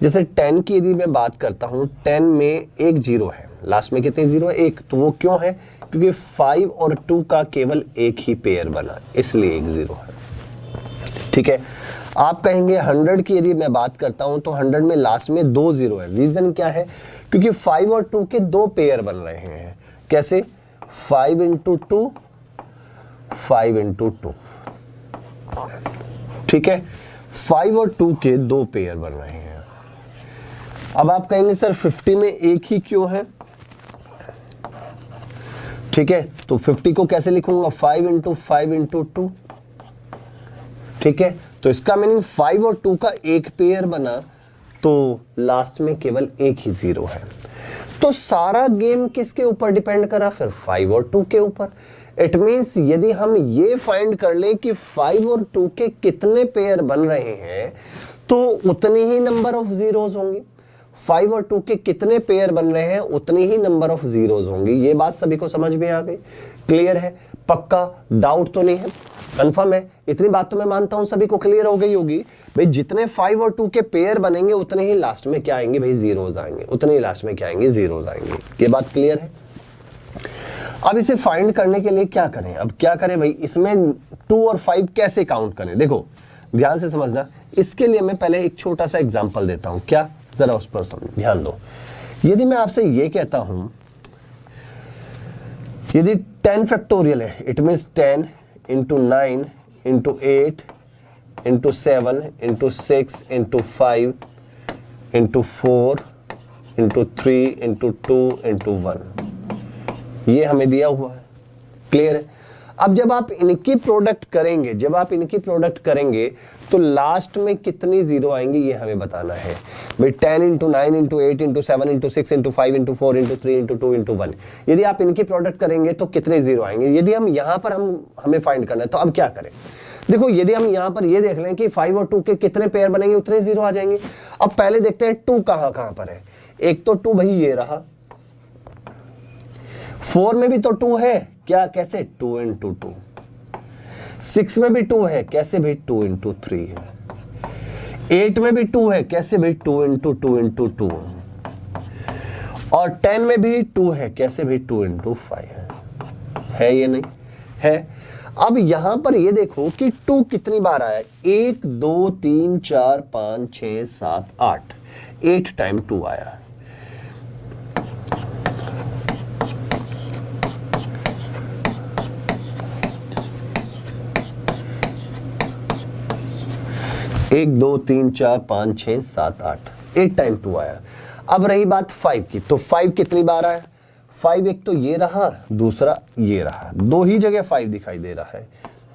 जैसे 10 की यदि मैं बात करता हूं, 10 में एक जीरो है, लास्ट में कितने जीरो है, एक। तो वो क्यों है, क्योंकि 5 और 2 का केवल एक ही पेयर बना, इसलिए एक जीरो है। ठीक है। आप कहेंगे 100 की यदि मैं बात करता हूं तो 100 में लास्ट में 2 जीरो है। रीजन क्या है, क्योंकि 5 और 2 के 2 पेयर बन रहे हैं। कैसे, 5 इंटू 2, 5 इंटू 2। ठीक है, 5 और 2 के 2 पेयर बन रहे हैं। अब आप कहेंगे सर 50 में एक ही क्यों है। ठीक है, तो 50 को कैसे लिखूंगा, 5 इंटू 5 इंटू 2। ठीक है, तो इसका मीनिंग 5 और 2 का एक पेयर बना, तो लास्ट में केवल एक ही जीरो है। तो सारा गेम किसके ऊपर डिपेंड करा, फिर 5 और 2 के ऊपर। इट मीन्स यदि हम ये फाइंड कर लें कि 5 और 2 के कितने पेयर बन रहे हैं, तो उतने ही नंबर ऑफ जीरोज होंगे। 5 और 2 के कितने पेयर बन रहे हैं, उतनी ही नंबर ऑफ जीरोज होंगी। ये बात सभी को समझ में आ गई, क्लियर है, पक्का डाउट तो नहीं है, कंफर्म है। इतनी बात तो मैं मानता हूं सभी को क्लियर हो गई होगी। भाई जितने 5 और 2 के पेयर बनेंगे उतने ही लास्ट में क्या आएंगे, भाई जीरोज आएंगे, उतने ही लास्ट में क्या आएंगे, जीरोज आएंगे। ये बात क्लियर है। अब इसे फाइंड करने के लिए क्या करें, अब क्या करें भाई, इसमें 2 और 5 कैसे काउंट करें। देखो ध्यान से समझना, इसके लिए मैं पहले एक छोटा सा एग्जांपल देता हूं, क्या, जरा उस पर ध्यान दो। यदि मैं आपसे ये कहता हूं, यदि 10 फैक्टोरियल है, it means 10 into 9 into 8 into 7 into 6 into 5 into 4 into 3 into 2 into 1, ये हमें दिया हुआ है, क्लियर है। अब जब आप इनकी प्रोडक्ट करेंगे, जब आप इनकी प्रोडक्ट करेंगे तो लास्ट में कितनी जीरो आएंगी ये हमें बताना है। भाई 10 into 9 into 8 into 7 into 6 into 5 into 4 into 3 into 2 into 1, यदि आप इनकी प्रोडक्ट करेंगे तो कितने जीरो आएंगे। यदि हम यहां पर हमें फाइंड करना है, तो अब क्या करें। देखो यदि हम यहां पर ये देख लें कि 5 और 2 के कितने पेयर बनेंगे उतने जीरो आ जाएंगे। अब पहले देखते हैं 2 कहां कहां पर है। एक तो 2 भाई ये रहा, 4 में भी तो 2 है, क्या, कैसे, 2 इंटू 2। 6 में भी 2 है, कैसे भाई, 2 इंटू 3 है। 8 में भी 2 है, कैसे भाई, 2 इंटू 2 इंटू 2। और 10 में भी 2 है, कैसे भाई, 2 इंटू 5 है ये नहीं है। अब यहां पर ये देखो कि 2 कितनी बार आया, 1 2 3 4 5 6 7 8, 8 टाइम 2 आया। एक 2 3 4 5 6 7 8, 8 टाइम 2 आया। अब रही बात 5 की, तो 5 कितनी बार आया, 5 एक तो ये रहा, दूसरा ये रहा, 2 ही जगह 5 दिखाई दे रहा है,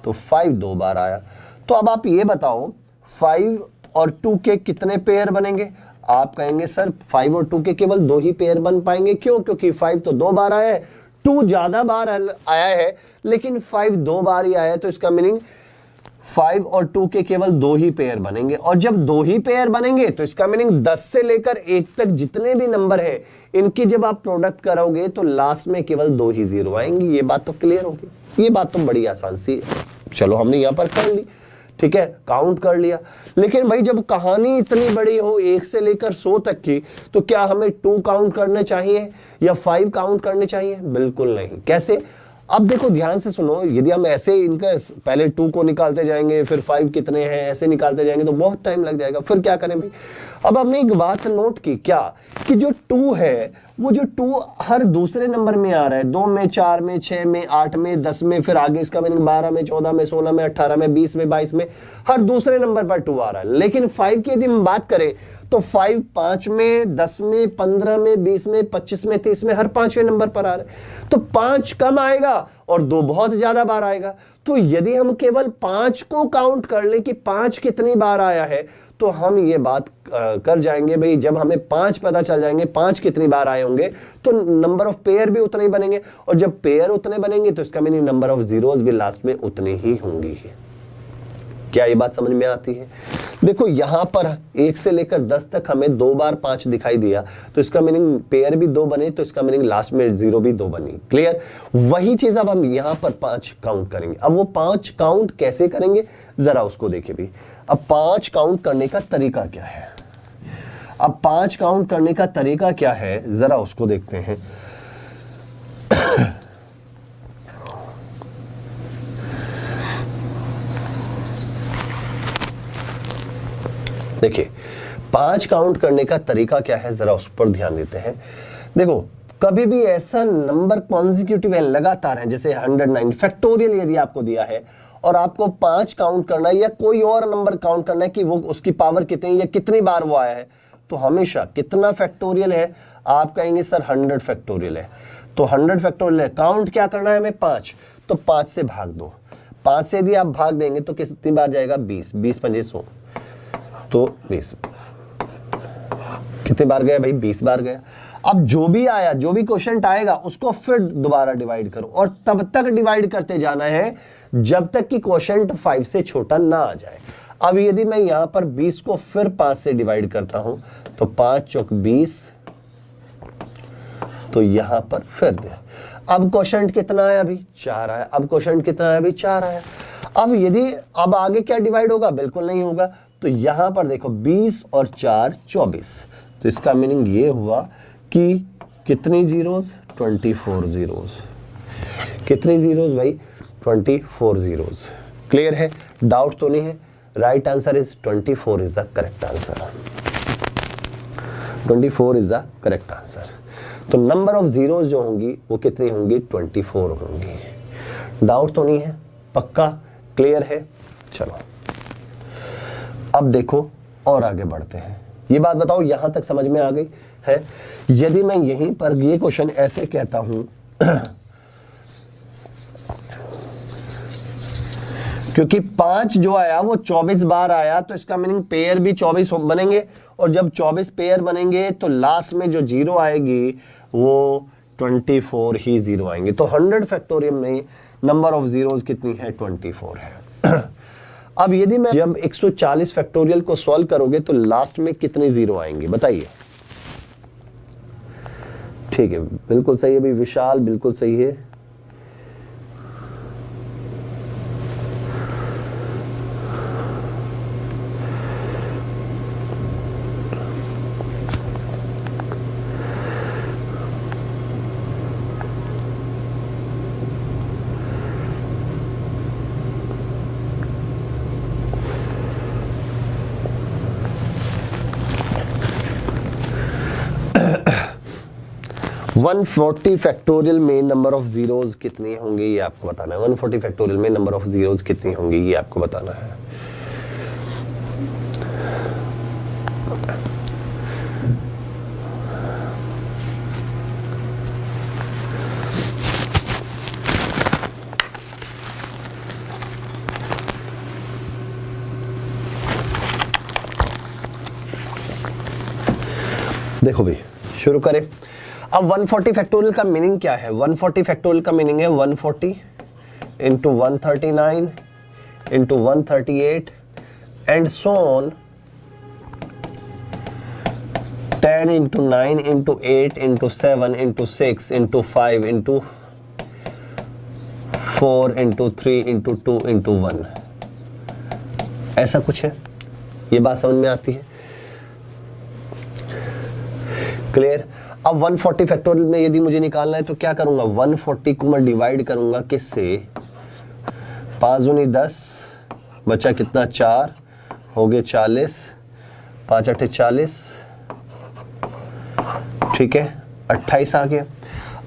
तो 5 2 बार आया। तो अब आप ये बताओ 5 और 2 के कितने पेयर बनेंगे। आप कहेंगे सर 5 और 2 के केवल 2 ही पेयर बन पाएंगे, क्यों, क्योंकि 5 तो 2 बार आया है, 2 ज्यादा बार आया है, लेकिन 5 2 बार ही आया है, तो इसका मीनिंग 5 और 2 के केवल 2 ही पेयर बनेंगे। और जब 2 ही पेयर बनेंगे तो इसका मीनिंग 10 से लेकर 1 तक जितने भी नंबर हैं, इनकी जब आप प्रोडक्ट करोगे तो लास्ट में केवल 2 ही जीरो आएंगी। ये बात तो क्लियर होगी, ये बात तो बड़ी आसान सी है। चलो हमने यहां पर कर ली, ठीक है, काउंट कर लिया। लेकिन भाई जब कहानी इतनी बड़ी हो 1 से लेकर 100 तक की, तो क्या हमें 2 काउंट करने चाहिए या 5 काउंट करने चाहिए, बिल्कुल नहीं। कैसे, अब देखो ध्यान से सुनो, यदि हम ऐसे इनका पहले 2 को निकालते जाएंगे, फिर 5 कितने हैं ऐसे निकालते जाएंगे तो बहुत टाइम लग जाएगा, फिर क्या करें भाई। अब हमने एक बात नोट की, क्या, कि जो 2 है वो जो 2 हर दूसरे नंबर में आ रहा है, 2 में 4 में 6 में 8 में 10 में, फिर आगे इसका मीनिंग 12 में 14 में 16 में 18 में 20 में 22 में, हर दूसरे नंबर पर 2 आ रहा है। लेकिन 5 की यदि हम बात करें तो 5 5 में 10 में 15 में 20 में 25 में 30 में हर 5वें नंबर पर आ रहा है। तो 5 कम आएगा और 2 बहुत ज्यादा बार आएगा। तो यदि हम केवल 5 को काउंट कर ले कि 5 कितनी बार आया है, तो हम ये बात कर जाएंगे भाई, जब हमें 5 पता चल जाएंगे 5 कितनी बार आए होंगे, तो नंबर ऑफ पेयर भी उतने ही बनेंगे। और जब पेयर उतने बनेंगे तो इसका मीनिंग नंबर ऑफ जीरोस भी लास्ट में उतनी ही होंगी। क्या ये बात समझ में आती है? देखो यहां पर 1 से लेकर 10 तक हमें 2 बार 5 दिखाई दिया, तो इसका मीनिंग पेयर भी 2 बने, तो इसका मीनिंग लास्ट में 0 भी 2 बनी। क्लियर? वही चीज अब हम यहां पर 5 काउंट करेंगे। अब वो 5 काउंट कैसे करेंगे जरा उसको देखिए भी। अब 5 काउंट करने का तरीका क्या है? अब 5 काउंट करने का तरीका क्या है जरा उसको देखते हैं। देखिए 5 काउंट करने का तरीका क्या है जरा उस पर ध्यान देते हैं। देखो कभी भी ऐसा नंबर कॉन्जिक्यूटिव है, लगातार है, जैसे 109 फैक्टोरियल यदि आपको दिया है और आपको 5 काउंट करना है या कोई और नंबर काउंट करना है कि वो उसकी पावर कितनी या कितनी बार वो आया है, तो हमेशा कितना फैक्टोरियल है आप कहेंगे सर 100 फैक्टोरियल है। तो 100 फैक्टोरियल है, काउंट क्या करना है हमें 5, तो 5 से भाग दो। 5 से यदि आप भाग देंगे तो कितनी बार जाएगा 20, 20 पंजे 100, तो 20 कितने बार गया भाई 20 बार गया। अब जो भी आया, जो भी क्वेश्चन आएगा उसको फिर दोबारा डिवाइड करो और तब तक डिवाइड करते जाना है जब तक कि क्वेश्चन 5 से छोटा ना आ जाए। अब यदि मैं यहां पर 20 को फिर 5 से डिवाइड करता हूं तो 5 चौक 20, तो यहां पर फिर दे। अब क्वेश्चन कितना आया अभी 4 आया। अब क्वेश्चन कितना आया अभी 4 आया। अब यदि अब आगे क्या डिवाइड होगा, बिल्कुल नहीं होगा। तो यहां पर देखो 20 और 4 24, तो इसका मीनिंग ये हुआ कि कितनी जीरोस 24 जीरोस। कितनी जीरोस भाई 24 जीरोस। क्लियर है? डाउट तो नहीं है? Right answer is 24 is the correct answer. 24 is the correct answer. तो नंबर ऑफ जीरोस जो होंगी वो कितनी होंगी 24 होंगी। डाउट तो नहीं है? पक्का क्लियर है? चलो अब देखो और आगे बढ़ते हैं। ये बात बताओ यहां तक समझ में आ गई है? यदि मैं यहीं पर ये क्वेश्चन ऐसे कहता हूं क्योंकि 5 जो आया वो 24 बार आया, तो इसका मीनिंग पेयर भी 24 बनेंगे और जब 24 पेयर बनेंगे तो लास्ट में जो 0 आएगी वो 24 ही 0 आएंगे। तो 100 फैक्टोरियल में नंबर ऑफ जीरोस कितनी है 24 है। अब यदि मैं जब 140 फैक्टोरियल को सॉल्व करोगे तो लास्ट में कितने 0 आएंगे बताइए? ठीक है, बिल्कुल सही है भाई विशाल, बिल्कुल सही है। वन 140 फैक्टोरियल में नंबर ऑफ जीरोस कितनी होंगे ये आपको बताना है। 140 फैक्टोरियल में नंबर ऑफ जीरोस कितनी होंगी ये आपको बताना है। देखो भाई शुरू करें। अब 140 फैक्टोरियल का मीनिंग क्या है? 140 फैक्टोरियल का मीनिंग है 140 into 139 into 138 and so on 10 into 9 into 8 into 7 into 6 into 5 into 4 into 3 into 2 into 1, ऐसा कुछ है। ये बात समझ में आती है? क्लियर? अब 140 फैक्टोरियल में यदि मुझे निकालना है तो क्या करूंगा, 140 को मैं डिवाइड करूंगा किससे, 5 दूनी 10, बचा कितना 4, हो गए 40, 5 8 40, ठीक है 28 आ गया।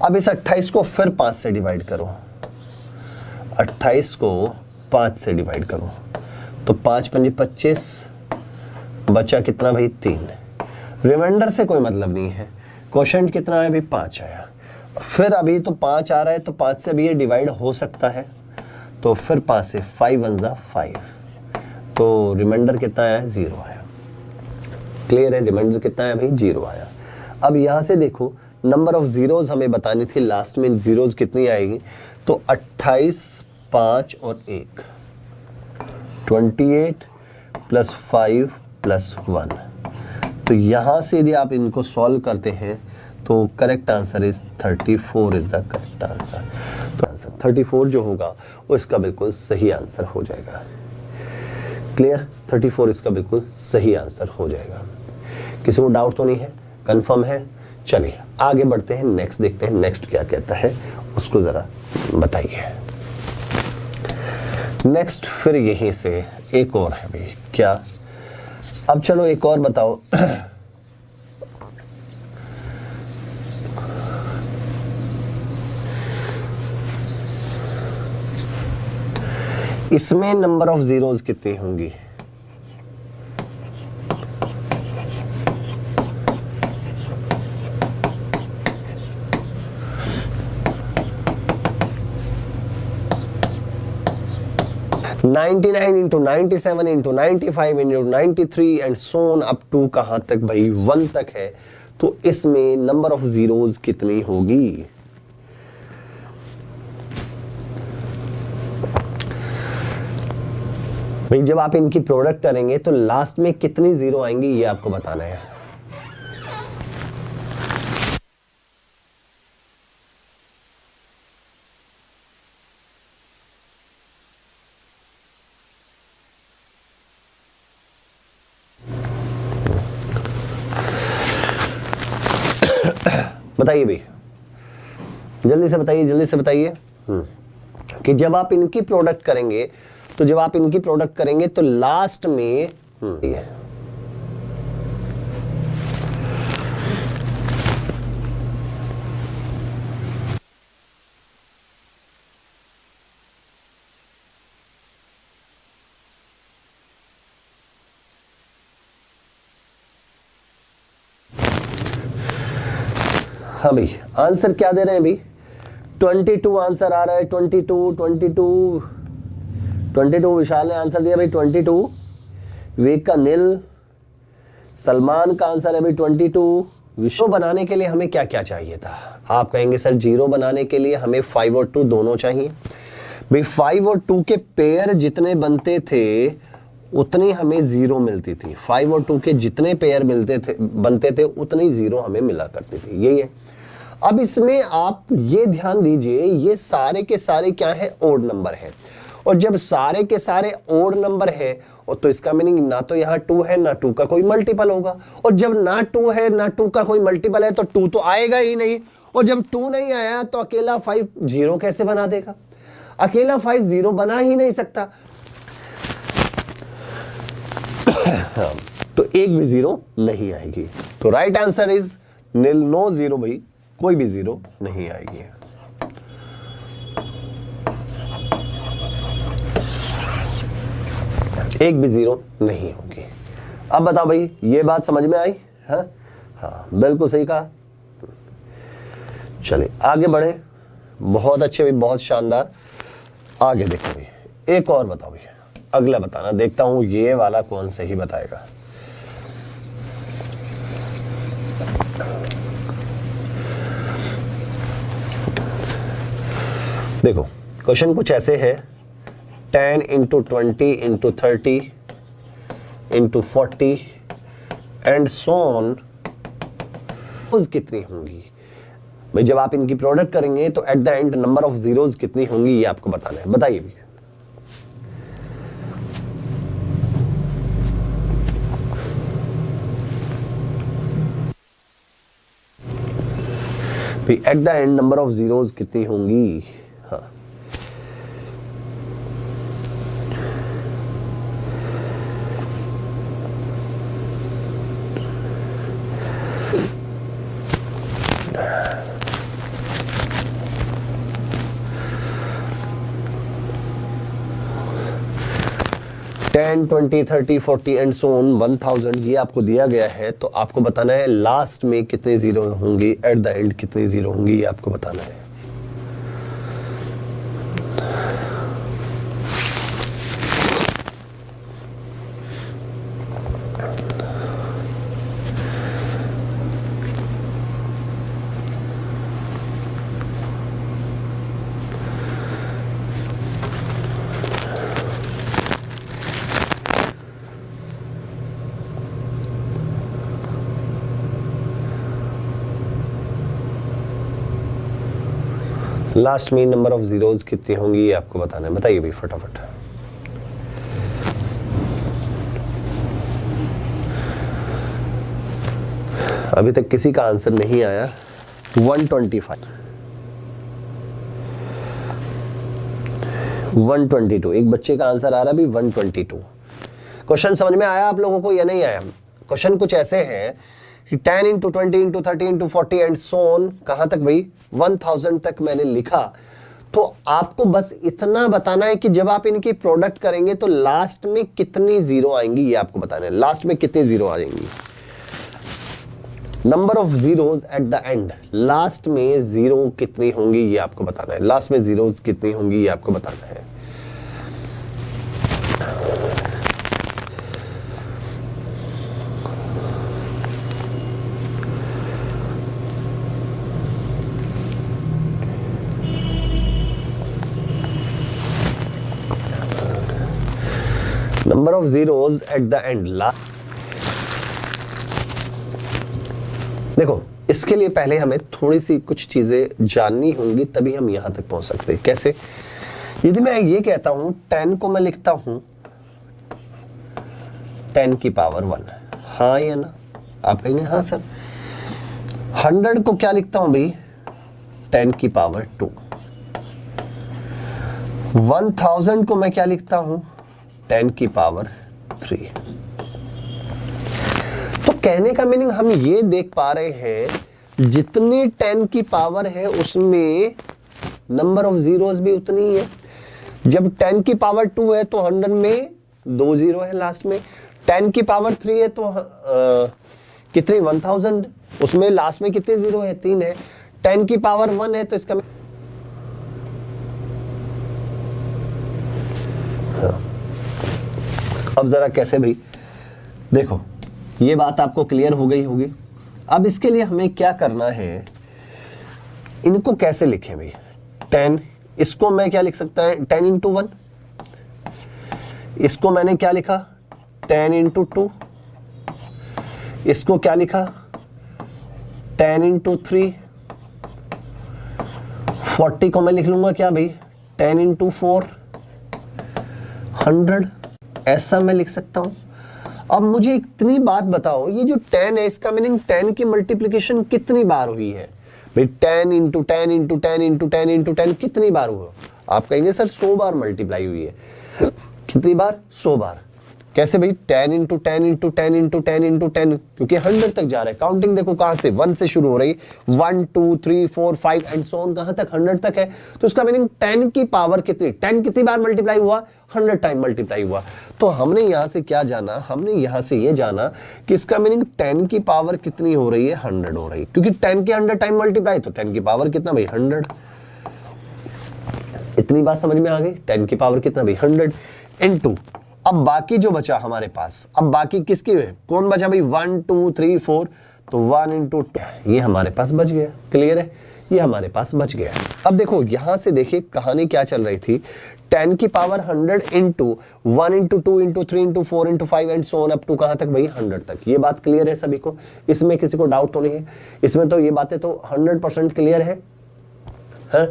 अब इस 28 को फिर 5 से डिवाइड करो, 28 को 5 से डिवाइड करो तो 5 पंजे 25, बचा कितना भाई 3। रिमाइंडर से कोई मतलब नहीं है, क्वेश्चन कितना है अभी 5 आया, फिर अभी तो 5 आ रहा है तो 5 से भी ये डिवाइड हो सकता है, तो फिर 5 से 5 1 जा 5, तो रिमाइंडर कितना आया 0 आया। क्लियर है? रिमाइंडर कितना है भाई 0 आया। अब यहां से देखो नंबर ऑफ जीरोज हमें बतानी थी, लास्ट में जीरोज कितनी आएगी, तो 28 5 और 1 28 प्लस 5 प्लस 1। तो यहाँ से यदि आप इनको सॉल्व करते हैं तो correct answer is 34 is the correct answer. तो आंसर 34 जो होगा वो इसका बिल्कुल सही आंसर हो जाएगा। क्लियर? 34 इसका बिल्कुल सही आंसर हो जाएगा। किसी को डाउट तो नहीं है? कंफर्म है? चलिए आगे बढ़ते हैं, नेक्स्ट देखते हैं नेक्स्ट क्या कहता है, उसको जरा बताइए। नेक्स्ट फिर यहीं से एक और है भाई, क्या? अब चलो एक और बताओ। इसमें नंबर ऑफ जीरोस कितनी होंगी? Ninety 99 into 97 into 95 into 93 and so on up to कहां तक भाई? 1 तक है। तो इसमें नंबर ऑफ जीरोस कितनी होगी? भाई जब आप इनकी प्रोडक्ट करेंगे तो लास्ट में कितनी जीरो आएंगी ये आपको बताना है। बताइए भाई, जल्दी से बताइए, जल्दी से बताइए कि जब आप इनकी प्रोडक्ट करेंगे तो जब आप इनकी प्रोडक्ट करेंगे तो लास्ट में ये हाँ भाई आंसर क्या दे रहे हैं भाई? 22 आंसर आ रहा है। 22 विशाल ने आंसर दिया भाई 22। विवेक का नील। सलमान का आंसर है भाई 22। विश्व बनाने के लिए हमें क्या क्या चाहिए था? आप कहेंगे सर जीरो बनाने के लिए हमें 5 और 2 दोनों चाहिए। भाई 5 और 2 के पेयर जितने बनते थे उतनी हमें जीरो मिलती थी। 5 और 2 के जितने पेयर बनते थे उतनी जीरो हमें मिला करती थी। यही है। अब इसमें आप ये ध्यान दीजिए, ये सारे के सारे क्या है? ओड नंबर है। और जब सारे के सारे ओड नंबर है और तो इसका मीनिंग ना तो यहाँ 2 है ना 2 का कोई मल्टीपल होगा। और जब ना 2 है ना 2 का कोई मल्टीपल है तो 2 तो आएगा ही नहीं। और जब 2 नहीं आया तो अकेला 5 जीरो कैसे बना देगा? अकेला 5 जीरो बना ही नहीं सकता। तो एक भी जीरो नहीं आएगी। तो right answer is nil, no zero भाई, कोई भी जीरो नहीं आएगी। एक भी जीरो नहीं होगी। अब बताओ भाई ये बात समझ में आई? हाँ हाँ बिल्कुल सही कहा। चलिए आगे बढ़े। बहुत अच्छे भाई, बहुत शानदार। आगे देखो भाई, एक और बताओ भाई, अगला बताना। देखता हूं ये वाला कौन सही बताएगा। देखो क्वेश्चन कुछ ऐसे है, 10 into 20 into 30 into 40 and so on कितनी होंगी? भाई जब आप इनकी प्रोडक्ट करेंगे तो at the end number of zeros कितनी होंगी ये आपको बताना है। बताइए भी। At the end number of zeros कितनी होंगी? हाँ 10, 20, 30, 40 एंड सो ऑन 1000 ये आपको दिया गया है। तो आपको बताना है लास्ट में कितने जीरो होंगी, एट द एंड कितने जीरो होंगी ये आपको बताना है। लास्ट में नंबर ऑफ जीरोज कितनी होंगी ये आपको बताना है। बताइए भाई फटाफट। अभी तक किसी का आंसर नहीं आया। 125, 122, एक बच्चे का आंसर आ रहा है भी 122। क्वेश्चन समझ में आया आप लोगों को या नहीं आया? क्वेश्चन कुछ ऐसे हैं कि 10 into 20 into 30 into 40 and so on, कहां तक भाई? 1000 तक मैंने लिखा। तो आपको बस इतना बताना है कि जब आप इनकी प्रोडक्ट करेंगे तो लास्ट में कितनी जीरो आएंगी ये आपको बताना है। लास्ट में कितनी जीरो आ जाएंगी, number of zeros at the end, last में जीरो कितनी होंगी ये आपको बताना है। लास्ट में जीरोज कितनी होंगी ये आपको बताना है। Number of zeros at the end, देखो इसके लिए पहले हमें थोड़ी सी कुछ चीजें जाननी होंगी तभी हम यहां तक पहुंच सकते हैं। कैसे? यदि मैं ये कहता हूं 10 को मैं लिखता हूं 10 की पावर 1, हाँ या ना? आप कहेंगे हाँ सर। 100 को क्या लिखता हूं भाई? 10 की पावर 2। 1000 को मैं क्या लिखता हूं? 10 की पावर 3। तो कहने का मीनिंग हम ये देख पा रहे हैं जितनी 10 की पावर है उसमें नंबर ऑफ जीरोस भी उतनी ही है। जब 10 की पावर 2 है तो 100 में 2 जीरो है लास्ट में। 10 की पावर 3 है तो कितनी? 1000, उसमें लास्ट में कितने जीरो है? 3 है। 10 की पावर 1 है तो इसका अब जरा कैसे भाई? देखो ये बात आपको क्लियर हो गई होगी। अब इसके लिए हमें क्या करना है, इनको कैसे लिखें भाई? 10, इसको मैं क्या लिख सकता है? 10 इंटू 1। इसको मैंने क्या लिखा? 10 इंटू 2। इसको क्या लिखा? 10 इंटू 3। 40 को मैं लिख लूंगा क्या भाई? 10 इंटू 4। 100, ऐसा मैं लिख सकता हूं। अब मुझे इतनी बात बताओ, ये जो 10 है इसका मीनिंग 10 की मल्टीप्लिकेशन कितनी बार हुई है भाई? 10 इंटू 10 इंटू 10 इंटू 10 इंटू 10 कितनी बार हुआ? आप कहेंगे सर 100 बार मल्टीप्लाई हुई है। कितनी बार? 100 बार। कैसे भाई? 10 इंटू 10 इंटू 10 इंटू 10 इंटू 10, क्योंकि 100 तक जा रहा है। काउंटिंग देखो कहां से, 1 से शुरू हो रही, 1 2 3 4 5 एंड सो ऑन, कहां तक? 100 तक है। तो उसका मीनिंग 10 की पावर कितनी? 10 कितनी बार मल्टीप्लाई हुआ? 100 टाइम मल्टीप्लाई हुआ। तो हमने यहां से क्या जाना? हमने यहां से ये जाना कि इसका मीनिंग 10 की पावर कितनी हो रही है? 100 हो रही है, क्योंकि 10 के 100 टाइम मल्टीप्लाई, तो 10 की पावर कितना भाई? 100। इतनी बात समझ में आ गई? 10 की पावर कितना भाई? 100 इनटू, अब बाकी जो बचा हमारे पास, अब बाकी किसकी है? कौन बचा भाई? 1 2 3 4, तो 1 इंटू 2, ये हमारे पास बच गया। क्लियर है? ये हमारे पास बच गया। अब देखो यहां से देखिए कहानी क्या चल रही थी। 10 की power 100 into 1 into 2 into 3 into 4 into 5 and so on up to कहां तक भाई? 100 तक। ये बात क्लियर है सभी को? इसमें किसी को डाउट तो नहीं है? इसमें तो ये बातें तो 100% क्लियर है। हाँ?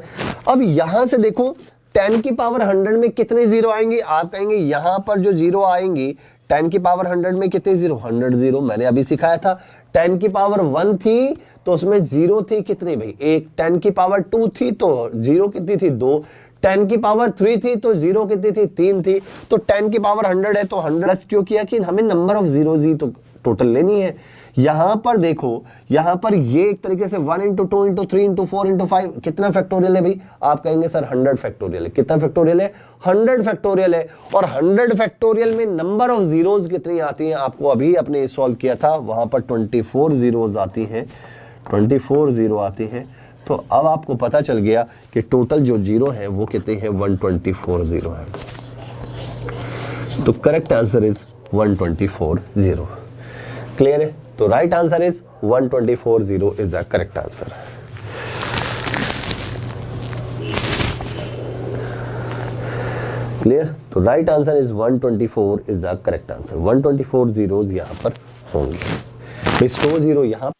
अब यहां से देखो 10 की पावर 100 में कितने जीरो आएंगे? आप कहेंगे यहां पर जो जीरो आएंगी 10 की पावर 100 में कितने जीरो? 100 जीरो। मैंने अभी सिखाया था 10 की पावर 1 थी तो उसमें जीरो थी कितनी भाई? 1। 10 की पावर 2 थी तो जीरो कितनी थी? 2। 10 की पावर 3 थी तो जीरो कितनी थी? 3 थी। तो 10 की पावर 100 है तो 100 क्यों किया? कि हमें नंबर ऑफ जीरोज ही तो टोटल लेनी है। यहां पर देखो, यहां पर ये एक तरीके से 1 इंटू 2 इंटू 3 इंटू 4 इंटू 5 कितना फैक्टोरियल है भाई? आप कहेंगे सर 100 फैक्टोरियल है। कितना फैक्टोरियल है? 100 फैक्टोरियल है। और 100 फैक्टोरियल में नंबर ऑफ जीरोज कितनी आती हैं? आपको अभी अपने सॉल्व किया था, वहां पर 24 जीरोज आती हैं। 24 जीरो आती हैं। तो अब आपको पता चल गया कि टोटल जो जीरो है वो कितने हैं? 124 जीरो है। तो correct answer is 124 zero. Clear है? तो right answer is 124 zero is the correct answer. Clear? तो right answer is 124 is the correct answer. 124 zeros यहां पर होंगे भाई। 100 जीरो यहां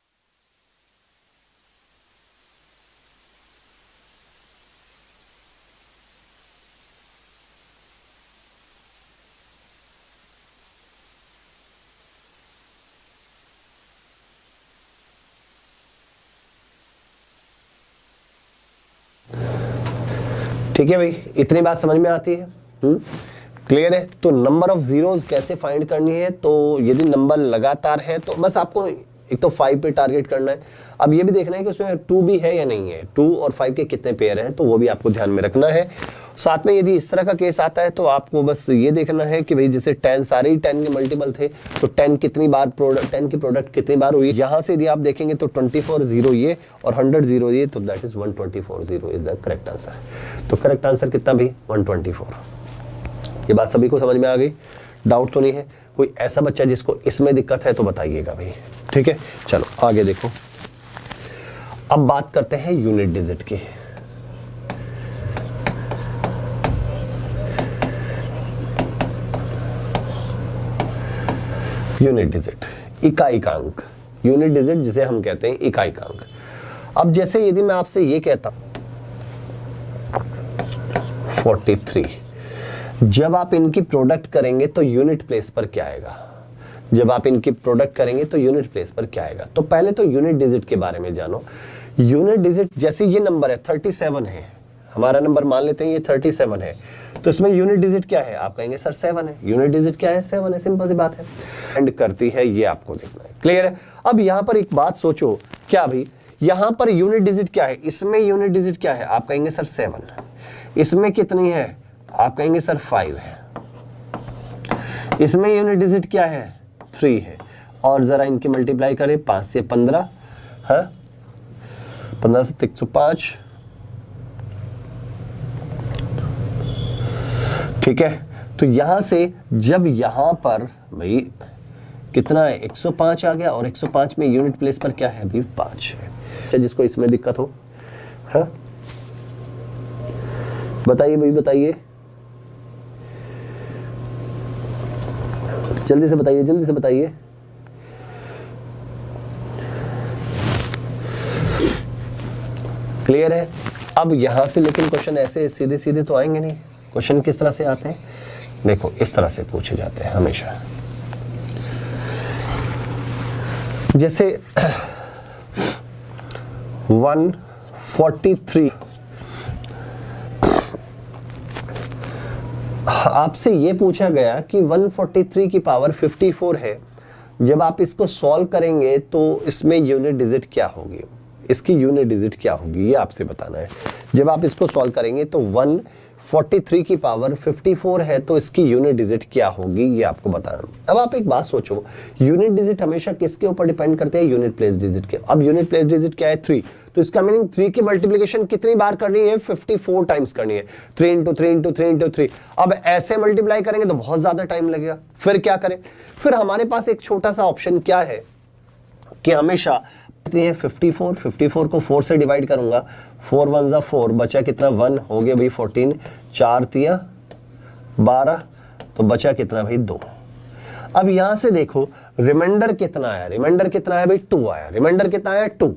ठीक है भाई, इतनी बात समझ में आती है? क्लियर है? तो नंबर ऑफ जीरोस कैसे फाइंड करनी है, तो यदि नंबर लगातार है तो बस आपको एक तो 5 पे टारगेट करना है। अब ये भी देखना है कि उसमें 2 भी है या नहीं है, 2 और 5 के कितने पेयर हैं, तो वो भी आपको ध्यान में रखना है। साथ में यदि इस तरह का केस आता है तो आपको बस ये देखना है कि भाई जैसे 10 सारे ही 10 के मल्टीपल थे, तो 10 कितनी बार प्रोडक्ट, 10 की प्रोडक्ट कितनी बार हुई। यहाँ से यदि आप देखेंगे तो 24 0 ये और 100 0 ये, तो that is 124 0 is the correct answer. तो करेक्ट आंसर कितना भी 124। ये बात सभी को समझ में आ गई? डाउट तो नहीं है? कोई ऐसा बच्चा जिसको इसमें दिक्कत है तो बताइएगा भाई। ठीक है, चलो आगे देखो। अब बात करते हैं यूनिट डिजिट की। यूनिट डिजिट, इकाइकांक। यूनिट डिजिट जिसे हम कहते हैं इकाइकांक। अब जैसे यदि मैं आपसे ये कहता 43, जब आप इनकी प्रोडक्ट करेंगे तो यूनिट प्लेस पर क्या आएगा? जब आप इनकी प्रोडक्ट करेंगे तो यूनिट प्लेस पर क्या आएगा? तो पहले तो यूनिट डिजिट के बारे में जानो। यूनिट डिजिट, जैसे ये नंबर है 37 है, हमारा नंबर मान लेते हैं ये 37 है, तो इसमें यूनिट डिजिट क्या है? आप कहेंगे सर 7 है। यूनिट डिजिट क्या है? 7 है, सिंपल सी बात है। एंड करती है, ये आपको देखना है। क्लियर है? अब यहां पर एक बात सोचो, क्या भाई यहां पर यूनिट डिजिट क्या है? इसमें यूनिट डिजिट क्या है? आप कहेंगे सर 7। इसमें कितनी है? आप कहेंगे सर 5 है। इसमें यूनिट डिजिट क्या है? 3 है। और जरा इनकी मल्टीप्लाई करें, 5 से 15, हाँ 15 से 105। ठीक है, तो यहां से जब यहां पर भाई कितना है? 105 आ गया, और 105 में यूनिट प्लेस पर क्या है? अभी 5 है। जिसको इसमें दिक्कत हो, हाँ बताइए भाई, बताइए जल्दी से बताइए, जल्दी से बताइए। क्लियर है? अब यहां से लेकिन क्वेश्चन ऐसे सीधे सीधे तो आएंगे नहीं। क्वेश्चन किस तरह से आते हैं? देखो इस तरह से पूछे जाते हैं हमेशा। जैसे 143, आपसे ये पूछा गया कि 143 की पावर 54 है। जब आप इसको सॉल्व करेंगे तो इसमें यूनिट डिजिट क्या होगी? इसकी यूनिट डिजिट क्या होगी ये आपसे बताना है। जब आप इसको सॉल्व करेंगे तो 143 की पावर 54 है, तो इसकी यूनिट डिजिट क्या होगी ये आपको बताना। अब आप एक बात सोचो, यूनिट डिजिट हमेशा किसके ऊपर डिपेंड करते हैं? यूनिट प्लेस डिजिट के। अब यूनिट प्लेस डिजिट क्या है? 3। तो इसका मीनिंग 3 की मल्टीप्लिकेशन कितनी बार करनी है? 54 टाइम्स करनी है। 3 इंटू 3 इंटू 3 इंटू 3। अब ऐसे मल्टीप्लाई करेंगे तो बहुत ज्यादा टाइम लगेगा। फिर क्या करें? फिर हमारे पास एक छोटा सा ऑप्शन क्या है कि हमेशा 54 को 4 से डिवाइड करूंगा, 4 1 जा 4, बचा कितना? 1 हो गया भाई 14, 4 तिया 12, तो बचा कितना भाई? 2। अब यहां से देखो रिमाइंडर कितना आया? रिमाइंडर कितना आया भाई? 2 आया। रिमाइंडर कितना आया? 2।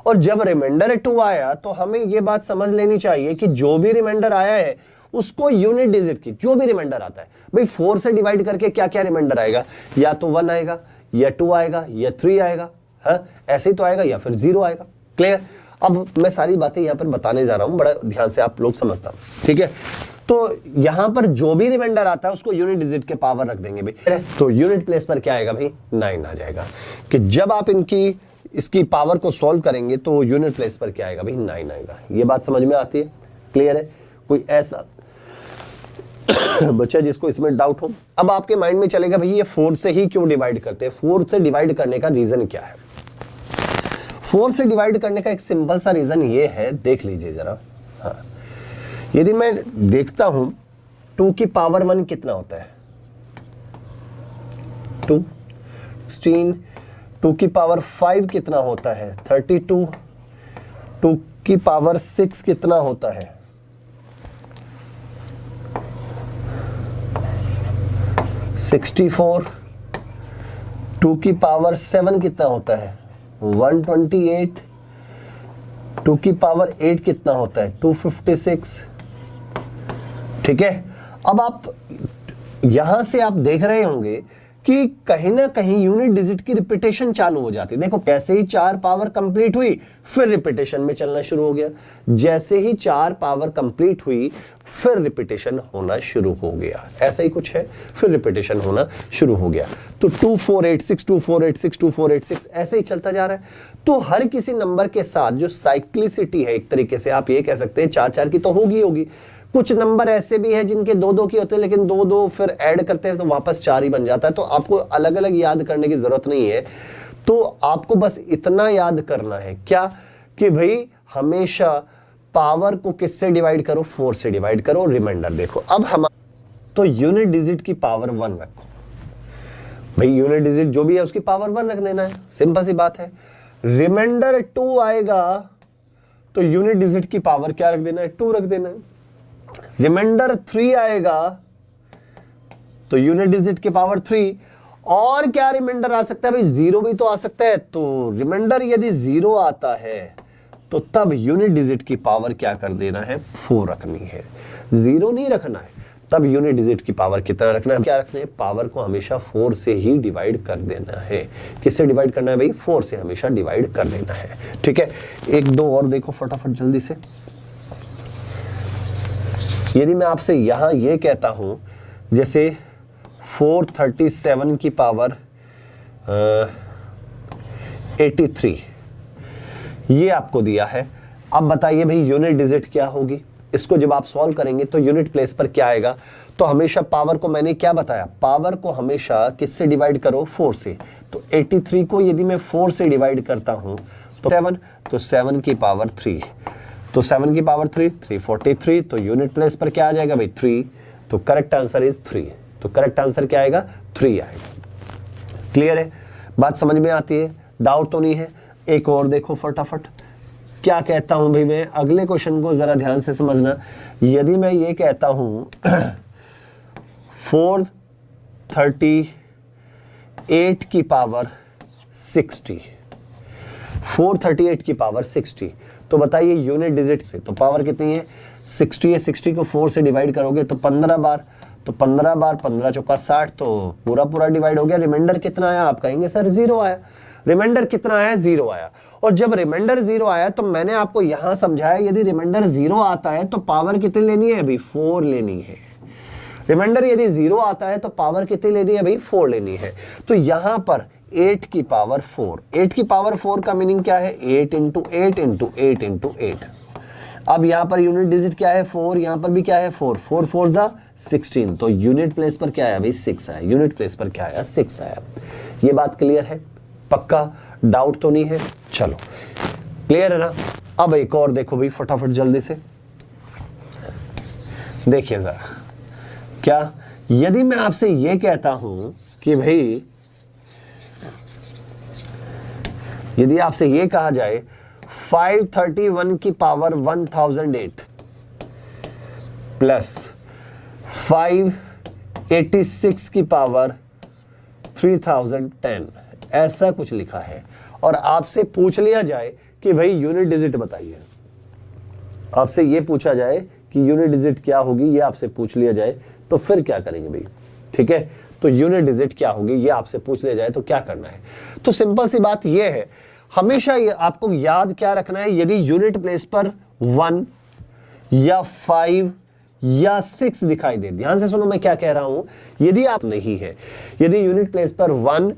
और जब रिमाइंडर 2 आया तो हमें यह बात समझ लेनी चाहिए कि जो भी रिमाइंडर आया है उसको यूनिट डिजिट की, जो भी रिमाइंडर आता है भाई 4 से डिवाइड करके क्या क्या रिमाइंडर आएगा? या तो 1 आएगा, या 2 आएगा, या 3 आएगा, हाँ ऐसे ही तो आएगा, या फिर 0 आएगा। क्लियर? अब मैं सारी बातें यहां पर बताने जा रहा हूं, बड़ा ध्यान से आप लोग समझता, ठीक है? तो यहां पर जो भी रिमाइंडर आता है उसको यूनिट डिजिट के पावर रख देंगे भाई। तो यूनिट प्लेस पर क्या आएगा भाई? 9 आ जाएगा। कि जब आप इसकी पावर को सॉल्व करेंगे तो यूनिट प्लेस पर क्या आएगा भाई? 9 आएगा। ये बात समझ में आती है? क्लियर है? कोई ऐसा बच्चा जिसको इसमें डाउट हो? अब आपके माइंड में चलेगा भाई ये 4 से ही क्यों डिवाइड करते हैं? 4 से डिवाइड करने का रीजन क्या है? 4 से डिवाइड करने का एक सिंपल सा रीजन ये है, देख लीजिए जरा। हाँ, यदि मैं देखता हूं 2 की पावर 1 कितना होता है? 2। 16। 2 की पावर 5 कितना होता है? 32। 2 की पावर 6 कितना होता है? 64। 2 की पावर 7 कितना होता है? 128। 2 की पावर 8 कितना होता है? 256। ठीक है? अब आप यहां से आप देख रहे होंगे कि कहीं ना कहीं यूनिट डिजिट की रिपीटेशन चालू हो जाती है। देखो कैसे ही 4 पावर कंप्लीट हुई फिर रिपीटेशन में चलना शुरू हो गया, जैसे ही 4 पावर कंप्लीट हुई फिर रिपीटेशन होना शुरू हो गया, ऐसा ही कुछ है, फिर रिपीटेशन होना शुरू हो गया। तो 2486 2486 2486 ऐसे ही चलता जा रहा है। तो हर किसी नंबर के साथ जो साइक्लिसिटी है, एक तरीके से आप ये कह सकते हैं 4 4 की तो होगी। कुछ नंबर ऐसे भी हैं जिनके 2 2 की होते हैं, लेकिन 2 2 फिर ऐड करते हैं तो वापस 4 ही बन जाता है। तो आपको अलग अलग याद करने की जरूरत नहीं है। तो आपको बस इतना याद करना है क्या, कि भाई हमेशा पावर को किससे डिवाइड करो, 4 से डिवाइड करो। रिमाइंडर देखो अब हम, तो यूनिट डिजिट की पावर 1 रखो भाई, यूनिट डिजिट जो भी है उसकी पावर 1 रख देना है, सिंपल सी बात है। रिमाइंडर 2 आएगा तो यूनिट डिजिट की पावर क्या रख देना है, 2 रख देना है। रिमाइंडर 3 आएगा तो यूनिट डिजिट की पावर 3। और क्या रिमाइंडर आ सकता है भाई, 0 भी तो आ सकता है। तो रिमाइंडर यदि 0 आता है तो तब यूनिट डिजिट की पावर क्या कर देना है, 4 रखनी है, 0 नहीं रखना है। तब यूनिट डिजिट की पावर कितना रखना है, क्या रखना है, पावर को हमेशा 4 से ही डिवाइड कर देना है। किससे डिवाइड करना है भाई, 4 से हमेशा डिवाइड कर देना है। ठीक है, 1 2 और देखो फटाफट जल्दी से। यदि मैं आपसे यहां ये कहता हूं जैसे 437 की पावर 83 ये आपको दिया है। अब बताइए भाई यूनिट डिजिट क्या होगी। इसको जब आप सॉल्व करेंगे तो यूनिट प्लेस पर क्या आएगा, तो हमेशा पावर को मैंने क्या बताया, पावर को हमेशा किससे डिवाइड करो, 4 से। तो 83 को यदि मैं 4 से डिवाइड करता हूं तो 7, तो 7 की पावर 3, तो 7 की पावर 3 343। तो यूनिट प्लेस पर क्या आ जाएगा भाई, 3। तो करेक्ट आंसर इज 3। तो करेक्ट आंसर क्या आएगा, 3 आएगा। क्लियर है, बात समझ में आती है, डाउट तो नहीं है। एक और देखो फटाफट क्या कहता हूं भाई मैं, अगले क्वेश्चन को जरा ध्यान से समझना। यदि मैं ये कहता हूं 438 की पावर 60, 438 की पावर 60, तो बताइए यूनिट डिजिट से तो पावर कितनी है, 60 है। 60 को 4 से डिवाइड करोगे तो 15 बार, तो 15 बार 15 चौका 60, तो पूरा डिवाइड हो गया। रिमाइंडर कितना आया, आप कहेंगे सर 0 आया। रिमाइंडर कितना आया, 0 आया। और जब रिमाइंडर 0 आया तो मैंने आपको यहां समझाया यदि रिमाइंडर 0 आता है तो पावर कितनी लेनी है भाई, 4 लेनी है। रिमाइंडर यदि 0 आता है तो पावर कितनी लेनी है भाई, 4 लेनी है। तो यहां पर 8 की पावर 4, 8 की पावर 4 का मीनिंग क्या है, 8 इंटू 8 इंटू 8 इंटू 8। अब यहां पर यूनिट डिजिट क्या है, 4, यहां पर भी क्या है 4, 4 4 जा 16। तो यूनिट प्लेस पर क्या आया भाई, 6 आया। यूनिट प्लेस पर क्या आया, 6 आया। ये बात क्लियर है, पक्का डाउट तो नहीं है, चलो क्लियर है ना। अब एक और देखो भाई फटाफट जल्दी से देखिए जरा, क्या यदि मैं आपसे ये कहता हूं कि भाई, यदि आपसे ये कहा जाए 531 की पावर 1008 प्लस 586 की पावर 3010, ऐसा कुछ लिखा है, और आपसे पूछ लिया जाए कि भाई यूनिट डिजिट बताइए, आपसे ये पूछा जाए कि यूनिट डिजिट क्या होगी, ये आपसे पूछ लिया जाए तो फिर क्या करेंगे भाई। ठीक है, तो यूनिट डिजिट क्या होगी ये आपसे पूछ लिया जाए तो क्या करना है। तो सिंपल सी बात ये है, हमेशा ये आपको याद क्या रखना है, यदि यूनिट प्लेस पर 1 या 5 या 6 दिखाई दे, ध्यान से सुनो मैं क्या कह रहा हूं, यदि आप नहीं है, यदि यूनिट प्लेस पर 1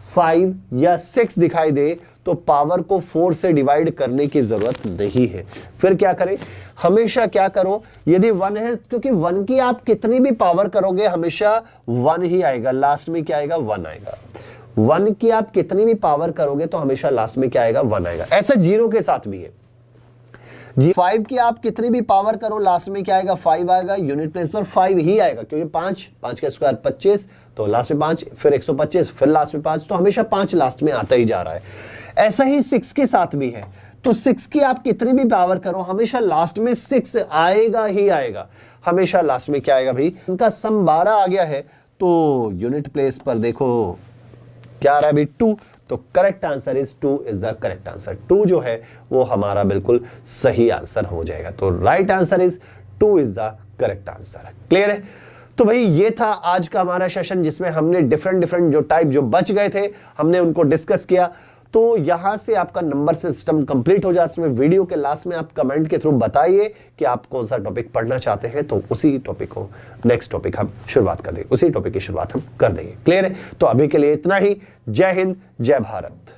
5 या 6 दिखाई दे तो पावर को 4 से डिवाइड करने की जरूरत नहीं है। फिर क्या करें, हमेशा क्या करो, यदि 1 है, क्योंकि 1 की आप कितनी भी पावर करोगे हमेशा 1 ही आएगा, लास्ट में क्या आएगा, 1 आएगा। 1 की आप कितनी भी पावर करोगे तो हमेशा लास्ट में क्या आएगा, 1 आएगा। ऐसा 0 के साथ भी है। 5 की आप कितनी भी पावर करो लास्ट में क्या आएगा, 5 आएगा। यूनिट प्लेस पर 5 ही आएगा, क्योंकि 5 का स्क्वायर 25, तो लास्ट में 5, फिर 125, फिर लास्ट में 5, तो हमेशा 5 लास्ट में आता ही जा रहा है। ऐसा ही 6 के साथ भी है, तो 6 की आप कितनी भी पावर करो हमेशा लास्ट में 6 आएगा ही आएगा। हमेशा लास्ट में क्या आएगा भाई, उनका सम 12 आ गया है, तो यूनिट प्लेस पर देखो क्या आ रहा है भाई, 2। तो correct answer is 2 is the correct answer. 2 जो है वो हमारा बिल्कुल सही आंसर हो जाएगा। तो right answer is 2 is the correct answer. Clear है। तो भाई ये था आज का हमारा सेशन, जिसमें हमने डिफरेंट जो टाइप जो बच गए थे हमने उनको डिस्कस किया। तो यहां से आपका नंबर सिस्टम कंप्लीट हो जाता है। वीडियो के लास्ट में आप कमेंट के थ्रू बताइए कि आप कौन सा टॉपिक पढ़ना चाहते हैं, तो उसी टॉपिक को नेक्स्ट टॉपिक हम शुरुआत कर देंगे, उसी टॉपिक की शुरुआत हम कर देंगे। क्लियर है? तो अभी के लिए इतना ही। जय हिंद, जय भारत।